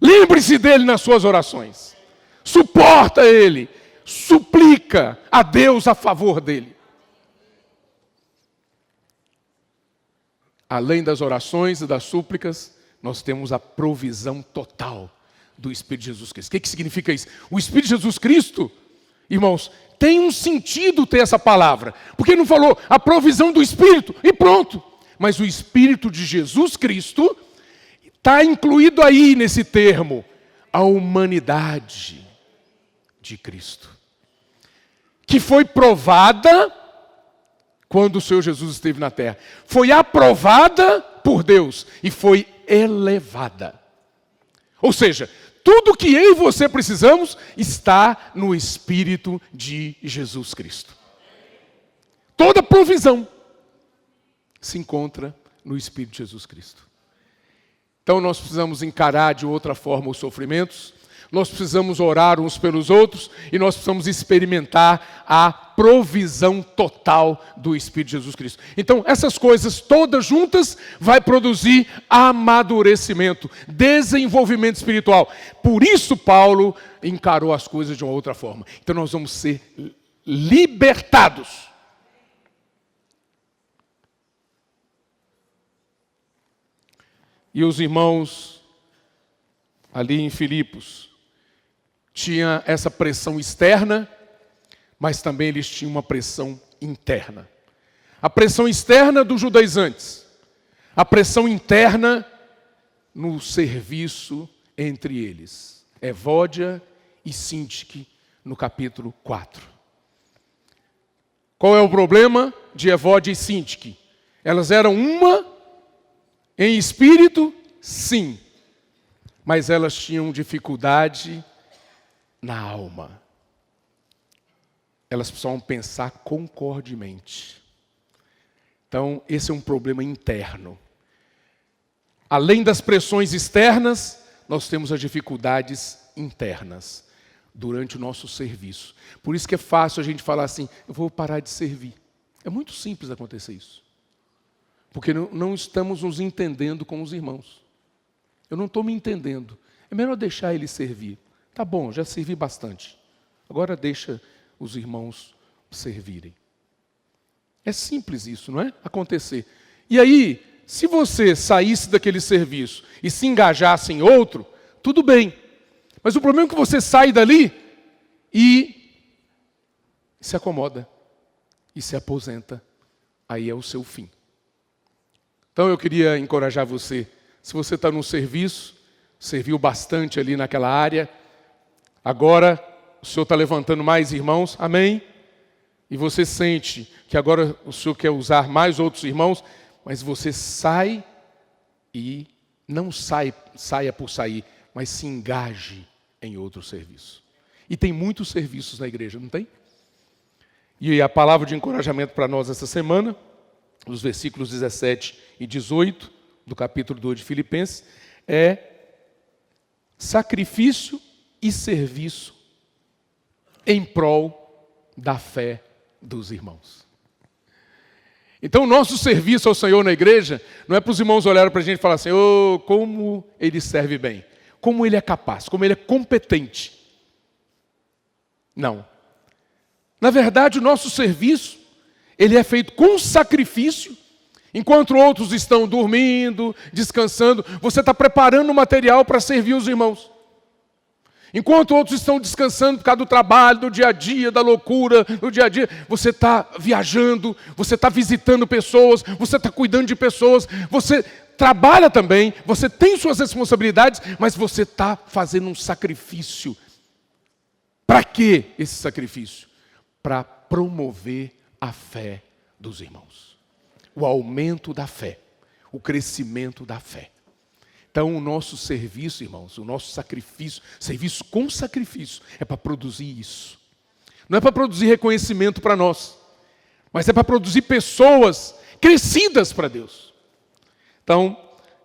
Lembre-se dele nas suas orações. Suporta ele. Suplica a Deus a favor dele. Além das orações e das súplicas, nós temos a provisão total do Espírito de Jesus Cristo. O que significa isso? O Espírito de Jesus Cristo, irmãos, tem um sentido ter essa palavra. Porque não falou a provisão do Espírito e pronto. Mas o Espírito de Jesus Cristo está incluído aí nesse termo. A humanidade de Cristo. que foi provada quando o Senhor Jesus esteve na terra. Foi aprovada por Deus e foi elevada. Ou seja, tudo que eu e você precisamos está no Espírito de Jesus Cristo. Toda provisão se encontra no Espírito de Jesus Cristo. Então nós precisamos encarar de outra forma os sofrimentos, nós precisamos orar uns pelos outros e nós precisamos experimentar a provisão total do Espírito de Jesus Cristo. Então essas coisas todas juntas vai produzir amadurecimento, desenvolvimento espiritual. Por isso Paulo encarou as coisas de uma outra forma. Então nós vamos ser libertados. E os irmãos ali em Filipos tinha essa pressão externa, mas também eles tinham uma pressão interna. A pressão externa dos judaizantes, a pressão interna no serviço entre eles. Evódia e Sintique, no capítulo 4. Qual é o problema de Evódia e Sintique? Elas eram uma em espírito, sim, mas elas tinham dificuldade na alma. Elas precisavam pensar concordemente. Então, esse é um problema interno. Além das pressões externas, nós temos as dificuldades internas durante o nosso serviço. Por isso que é fácil a gente falar assim, eu vou parar de servir. É muito simples acontecer isso. Porque não estamos nos entendendo com os irmãos. Eu não estou me entendendo. É melhor deixar ele servir. Tá bom, já servi bastante. Agora deixa os irmãos servirem. É simples isso, não é? Acontecer. E aí, se você saísse daquele serviço e se engajasse em outro, tudo bem. Mas o problema é que você sai dali e se acomoda. E se aposenta. Aí é o seu fim. Então eu queria encorajar você, se você está no serviço, serviu bastante ali naquela área, agora o Senhor está levantando mais irmãos, amém? E você sente que agora o Senhor quer usar mais outros irmãos, mas você sai e não saia por sair, mas se engaje em outro serviço. E tem muitos serviços na igreja, não tem? E a palavra de encorajamento para nós essa semana, os versículos 17 e 18 do capítulo 2 de Filipenses, é sacrifício e serviço em prol da fé dos irmãos. Então o nosso serviço ao Senhor na igreja não é para os irmãos olharem para a gente e falar assim, oh, como ele serve bem, como ele é capaz, como ele é competente. Não. Na verdade, o nosso serviço ele é feito com sacrifício, enquanto outros estão dormindo, descansando, você está preparando o material para servir os irmãos. Enquanto outros estão descansando por causa do trabalho, do dia a dia, da loucura, do dia a dia, você está viajando, você está visitando pessoas, você está cuidando de pessoas, você trabalha também, você tem suas responsabilidades, mas você está fazendo um sacrifício. Para que esse sacrifício? Para promover a fé dos irmãos. O aumento da fé, o crescimento da fé. Então o nosso serviço, irmãos, o nosso sacrifício, serviço com sacrifício, é para produzir isso. Não é para produzir reconhecimento para nós, mas é para produzir pessoas crescidas para Deus. Então,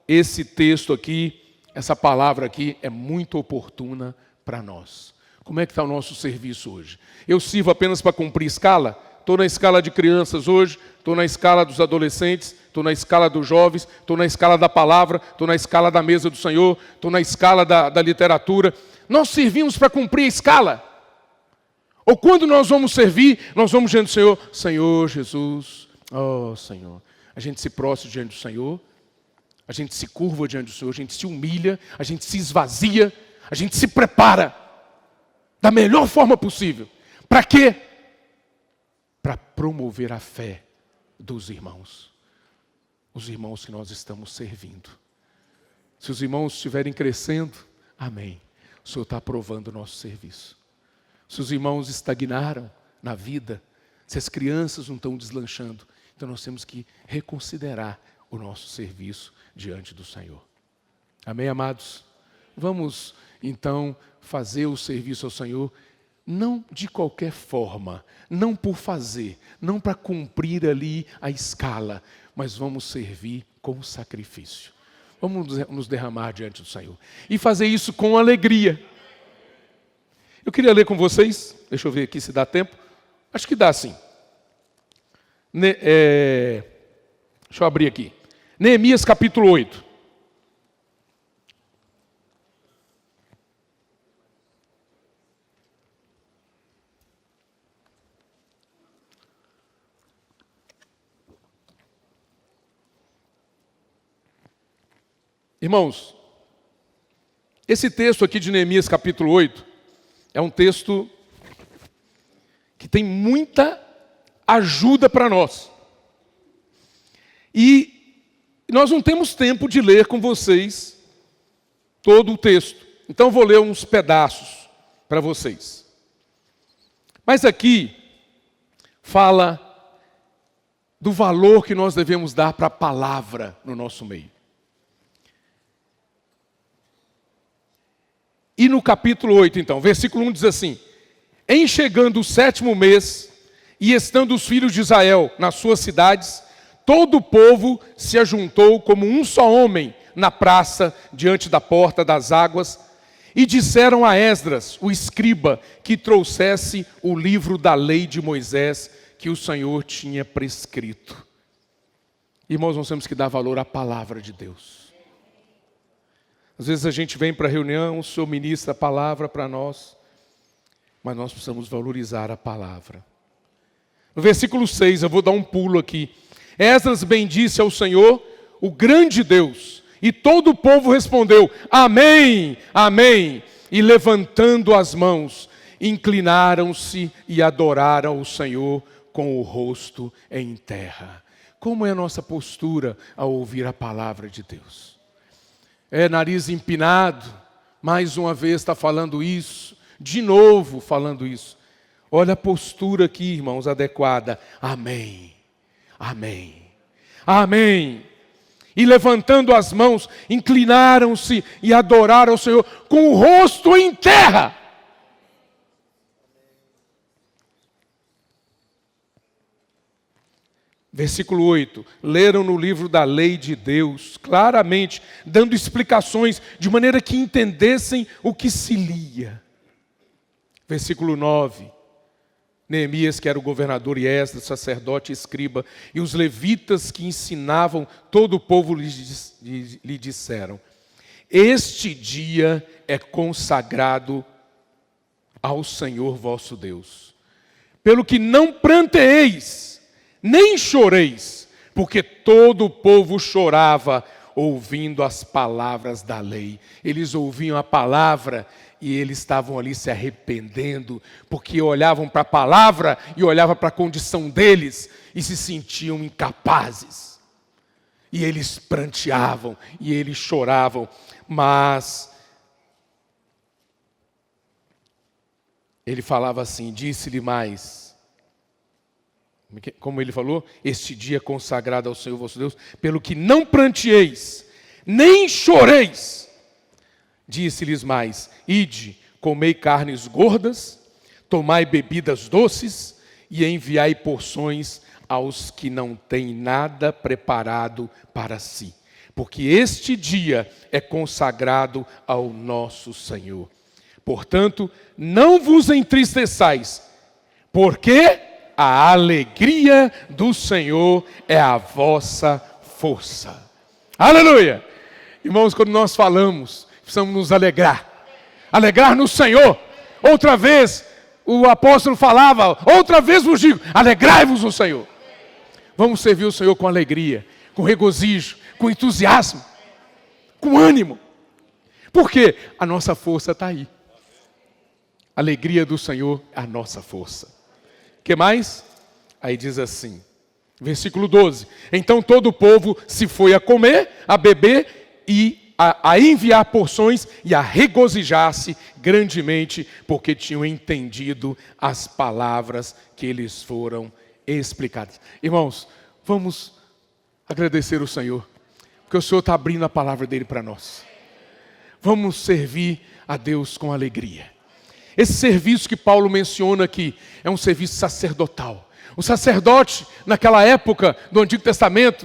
esse texto aqui, essa palavra aqui é muito oportuna para nós. Como é que está o nosso serviço hoje? Eu sirvo apenas para cumprir escala? Estou na escala de crianças hoje, estou na escala dos adolescentes, estou na escala dos jovens, estou na escala da palavra, estou na escala da mesa do Senhor, estou na escala da literatura. Nós servimos para cumprir a escala. Ou quando nós vamos servir, nós vamos diante do Senhor, Senhor Jesus, oh Senhor. A gente se prostra diante do Senhor, a gente se curva diante do Senhor, a gente se humilha, a gente se esvazia, a gente se prepara da melhor forma possível. Para quê? Para promover a fé dos irmãos. Os irmãos que nós estamos servindo. Se os irmãos estiverem crescendo, amém. O Senhor está aprovando o nosso serviço. Se os irmãos estagnaram, na vida, se as crianças não estão deslanchando. Então nós temos que reconsiderar o nosso serviço diante do Senhor. Amém, amados? Vamos, então, fazer o serviço ao Senhor, não de qualquer forma, não por fazer, não para cumprir ali a escala, mas vamos servir com sacrifício. Vamos nos derramar diante do Senhor. E fazer isso com alegria. Eu queria ler com vocês, deixa eu ver aqui se dá tempo. Acho que dá sim. Deixa eu abrir aqui. Neemias capítulo 8. Irmãos, esse texto aqui de Neemias capítulo 8 é um texto que tem muita ajuda para nós. E nós não temos tempo de ler com vocês todo o texto. Então vou ler uns pedaços para vocês. Mas aqui fala do valor que nós devemos dar para a palavra no nosso meio. E no capítulo 8, então, versículo 1 diz assim: em chegando o 7º mês, e estando os filhos de Israel nas suas cidades, todo o povo se ajuntou como um só homem na praça, diante da porta das águas, e disseram a Esdras, o escriba, que trouxesse o livro da lei de Moisés, que o Senhor tinha prescrito. Irmãos, nós temos que dar valor à palavra de Deus. Às vezes a gente vem para a reunião, o Senhor ministra a palavra para nós, mas nós precisamos valorizar a palavra. No versículo 6, eu vou dar um pulo aqui. Esdras bendisse ao Senhor, o grande Deus, e todo o povo respondeu: amém, amém. E levantando as mãos, inclinaram-se e adoraram o Senhor com o rosto em terra. Como é a nossa postura ao ouvir a palavra de Deus? É nariz empinado, mais uma vez está falando isso, de novo falando isso. Olha a postura aqui, irmãos, adequada. Amém, amém, amém. E levantando as mãos, inclinaram-se e adoraram ao Senhor com o rosto em terra. Versículo 8, leram no livro da lei de Deus, claramente, dando explicações, de maneira que entendessem o que se lia. Versículo 9, Neemias, que era o governador, e Esdras, sacerdote e escriba, e os levitas que ensinavam, todo o povo lhe disseram: este dia é consagrado ao Senhor vosso Deus, pelo que não pranteeis, nem choreis, porque todo o povo chorava ouvindo as palavras da lei. Eles ouviam a palavra e eles estavam ali se arrependendo, porque olhavam para a palavra e olhavam para a condição deles e se sentiam incapazes. E eles pranteavam e eles choravam, mas ele falava assim, disse-lhe mais, como ele falou, este dia é consagrado ao Senhor vosso Deus, pelo que não pranteeis, nem choreis. Disse-lhes mais, ide, comei carnes gordas, tomai bebidas doces, e enviai porções aos que não têm nada preparado para si. Porque este dia é consagrado ao nosso Senhor. Portanto, não vos entristeçais, porque a alegria do Senhor é a vossa força. Aleluia! Irmãos, quando nós falamos, precisamos nos alegrar. Alegrar no Senhor. Outra vez, o apóstolo falava, outra vez vos digo, alegrai-vos no Senhor. Vamos servir o Senhor com alegria, com regozijo, com entusiasmo, com ânimo. Por quê? A nossa força está aí. A alegria do Senhor é a nossa força. O que mais? Aí diz assim, versículo 12. Então todo o povo se foi a comer, a beber e a enviar porções e a regozijar-se grandemente, porque tinham entendido as palavras que lhes foram explicadas. Irmãos, vamos agradecer o Senhor, porque o Senhor está abrindo a palavra dele para nós. Vamos servir a Deus com alegria. Esse serviço que Paulo menciona aqui é um serviço sacerdotal. O sacerdote, naquela época do Antigo Testamento,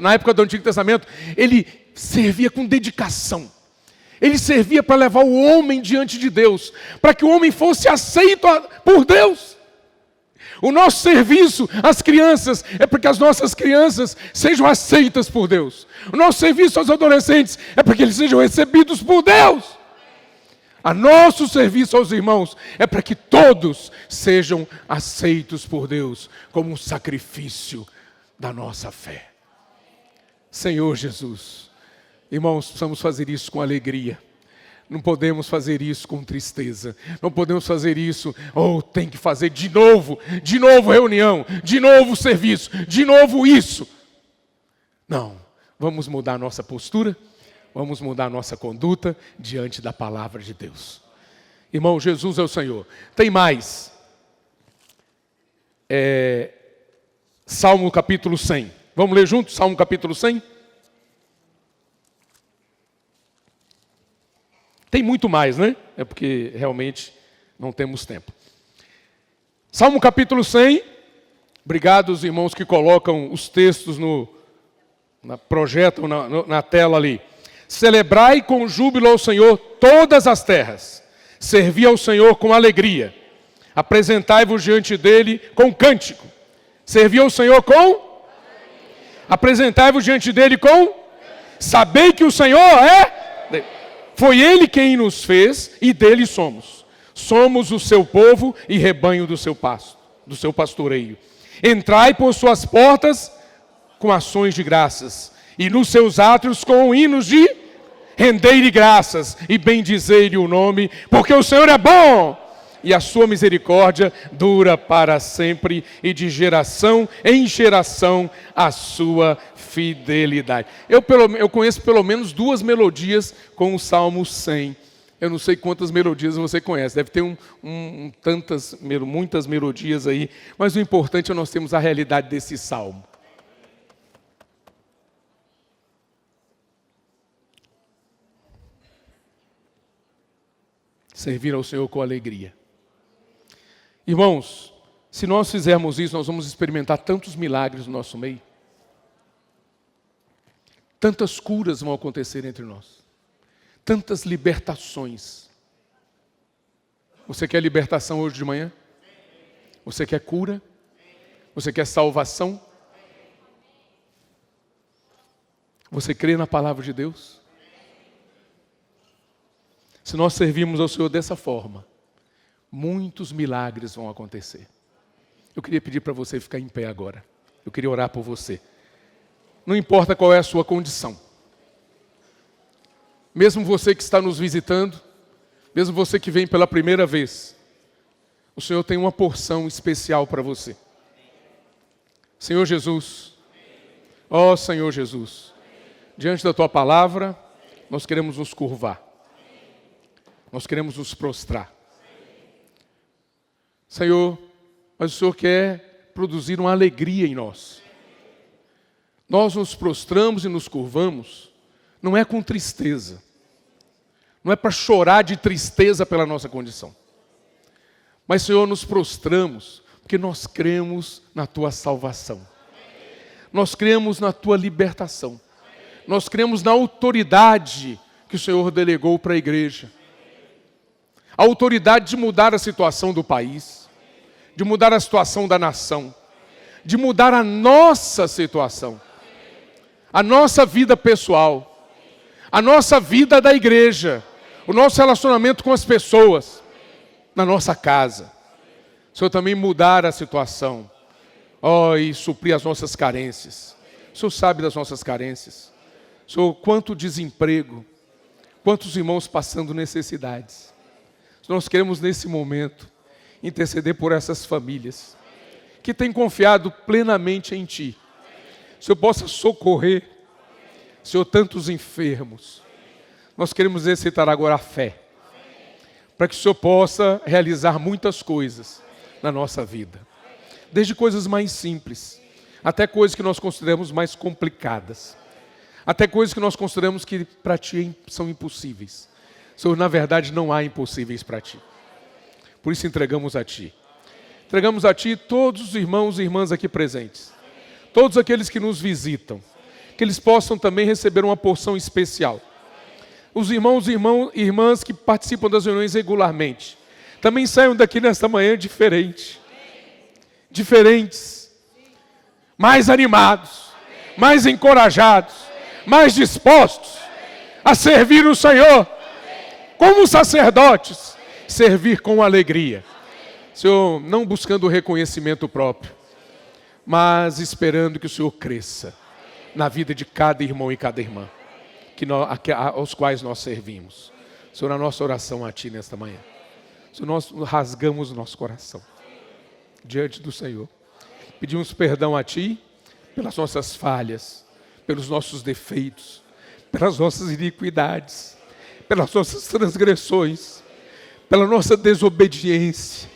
ele servia com dedicação. Ele servia para levar o homem diante de Deus, para que o homem fosse aceito por Deus. O nosso serviço às crianças é para que as nossas crianças sejam aceitas por Deus. O nosso serviço aos adolescentes é para que eles sejam recebidos por Deus. O nosso serviço aos irmãos é para que todos sejam aceitos por Deus como um sacrifício da nossa fé. Senhor Jesus, irmãos, precisamos fazer isso com alegria. Não podemos fazer isso com tristeza. Não podemos fazer isso, tem que fazer de novo reunião, de novo serviço, de novo isso. Não, vamos mudar a nossa postura. Vamos mudar a nossa conduta diante da palavra de Deus. Irmão, Jesus é o Senhor. Tem mais. Salmo capítulo 100. Vamos ler juntos? Salmo capítulo 100. Tem muito mais, né? É porque realmente não temos tempo. Salmo capítulo 100. Obrigado aos irmãos que colocam os textos projetam na tela ali. Celebrai com júbilo ao Senhor todas as terras. Servi ao Senhor com alegria. Apresentai-vos diante dele com cântico. Servi ao Senhor com? Apresentai-vos diante dele com? Sabei que o Senhor foi ele quem nos fez e dele somos. Somos o seu povo e rebanho do seu pastoreio. Entrai por suas portas com ações de graças. E nos seus átrios com hinos de rendei-lhe graças e bendizei-lhe o nome, porque o Senhor é bom e a sua misericórdia dura para sempre e de geração em geração a sua fidelidade. Eu conheço pelo menos 2 melodias com o Salmo 100. Eu não sei quantas melodias você conhece, deve ter muitas melodias aí, mas o importante é nós termos a realidade desse salmo. Servir ao Senhor com alegria. Irmãos, se nós fizermos isso, nós vamos experimentar tantos milagres no nosso meio. Tantas curas vão acontecer entre nós. Tantas libertações. Você quer libertação hoje de manhã? Você quer cura? Você quer salvação? Você crê na palavra de Deus? Se nós servirmos ao Senhor dessa forma, muitos milagres vão acontecer. Eu queria pedir para você ficar em pé agora. Eu queria orar por você. Não importa qual é a sua condição. Mesmo você que está nos visitando, mesmo você que vem pela primeira vez, o Senhor tem uma porção especial para você. Senhor Jesus, Senhor Jesus, diante da Tua palavra, nós queremos nos curvar. Nós queremos nos prostrar. Senhor, mas o Senhor quer produzir uma alegria em nós. Nós nos prostramos e nos curvamos, não é com tristeza. Não é para chorar de tristeza pela nossa condição. Mas, Senhor, nos prostramos porque nós cremos na Tua salvação. Nós cremos na Tua libertação. Nós cremos na autoridade que o Senhor delegou para a igreja. A autoridade de mudar a situação do país, de mudar a situação da nação, de mudar a nossa situação, a nossa vida pessoal, a nossa vida da igreja, o nosso relacionamento com as pessoas, na nossa casa. O Senhor também mudar a situação, e suprir as nossas carências. O Senhor sabe das nossas carências. Senhor, quanto desemprego, quantos irmãos passando necessidades. Nós queremos nesse momento interceder por essas famílias que têm confiado plenamente em Ti. Senhor, possa socorrer, Senhor, tantos enfermos, Nós queremos exercitar agora a fé, para que o Senhor possa realizar muitas coisas na nossa vida. Desde coisas mais simples, até coisas que nós consideramos mais complicadas. Até coisas que nós consideramos que para Ti são impossíveis. Senhor, na verdade não há impossíveis para Ti. Por isso entregamos a Ti. Entregamos a Ti todos os irmãos e irmãs aqui presentes. Todos aqueles que nos visitam. Que eles possam também receber uma porção especial. Os irmãos e irmãs que participam das reuniões regularmente. Também saiam daqui nesta manhã diferentes. Mais animados. Mais encorajados. Mais dispostos a servir o Senhor. Como sacerdotes. Servir com alegria. Senhor, não buscando o reconhecimento próprio, mas esperando que o Senhor cresça na vida de cada irmão e cada irmã aos quais nós servimos. Senhor, a nossa oração a Ti nesta manhã. Senhor, nós rasgamos o nosso coração diante do Senhor. Pedimos perdão a Ti pelas nossas falhas, pelos nossos defeitos, pelas nossas iniquidades, pelas nossas transgressões, pela nossa desobediência,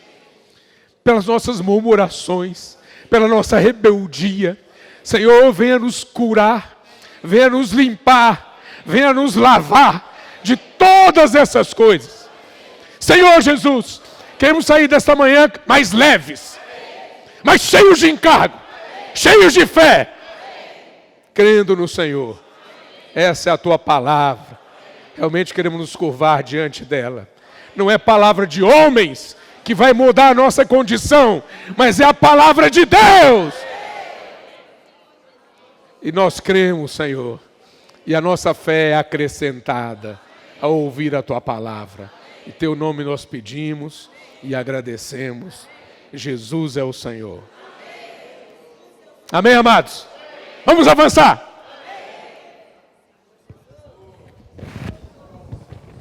pelas nossas murmurações, pela nossa rebeldia. Senhor, venha nos curar, venha nos limpar, venha nos lavar de todas essas coisas. Senhor Jesus, queremos sair desta manhã mais leves, mais cheios de encargo, cheios de fé, crendo no Senhor. Essa é a Tua palavra. Realmente queremos nos curvar diante dela. Não é palavra de homens que vai mudar a nossa condição, mas é a palavra de Deus. E nós cremos, Senhor, e a nossa fé é acrescentada ao ouvir a Tua palavra. Em Teu nome nós pedimos e agradecemos. Jesus é o Senhor. Amém, amados? Vamos avançar.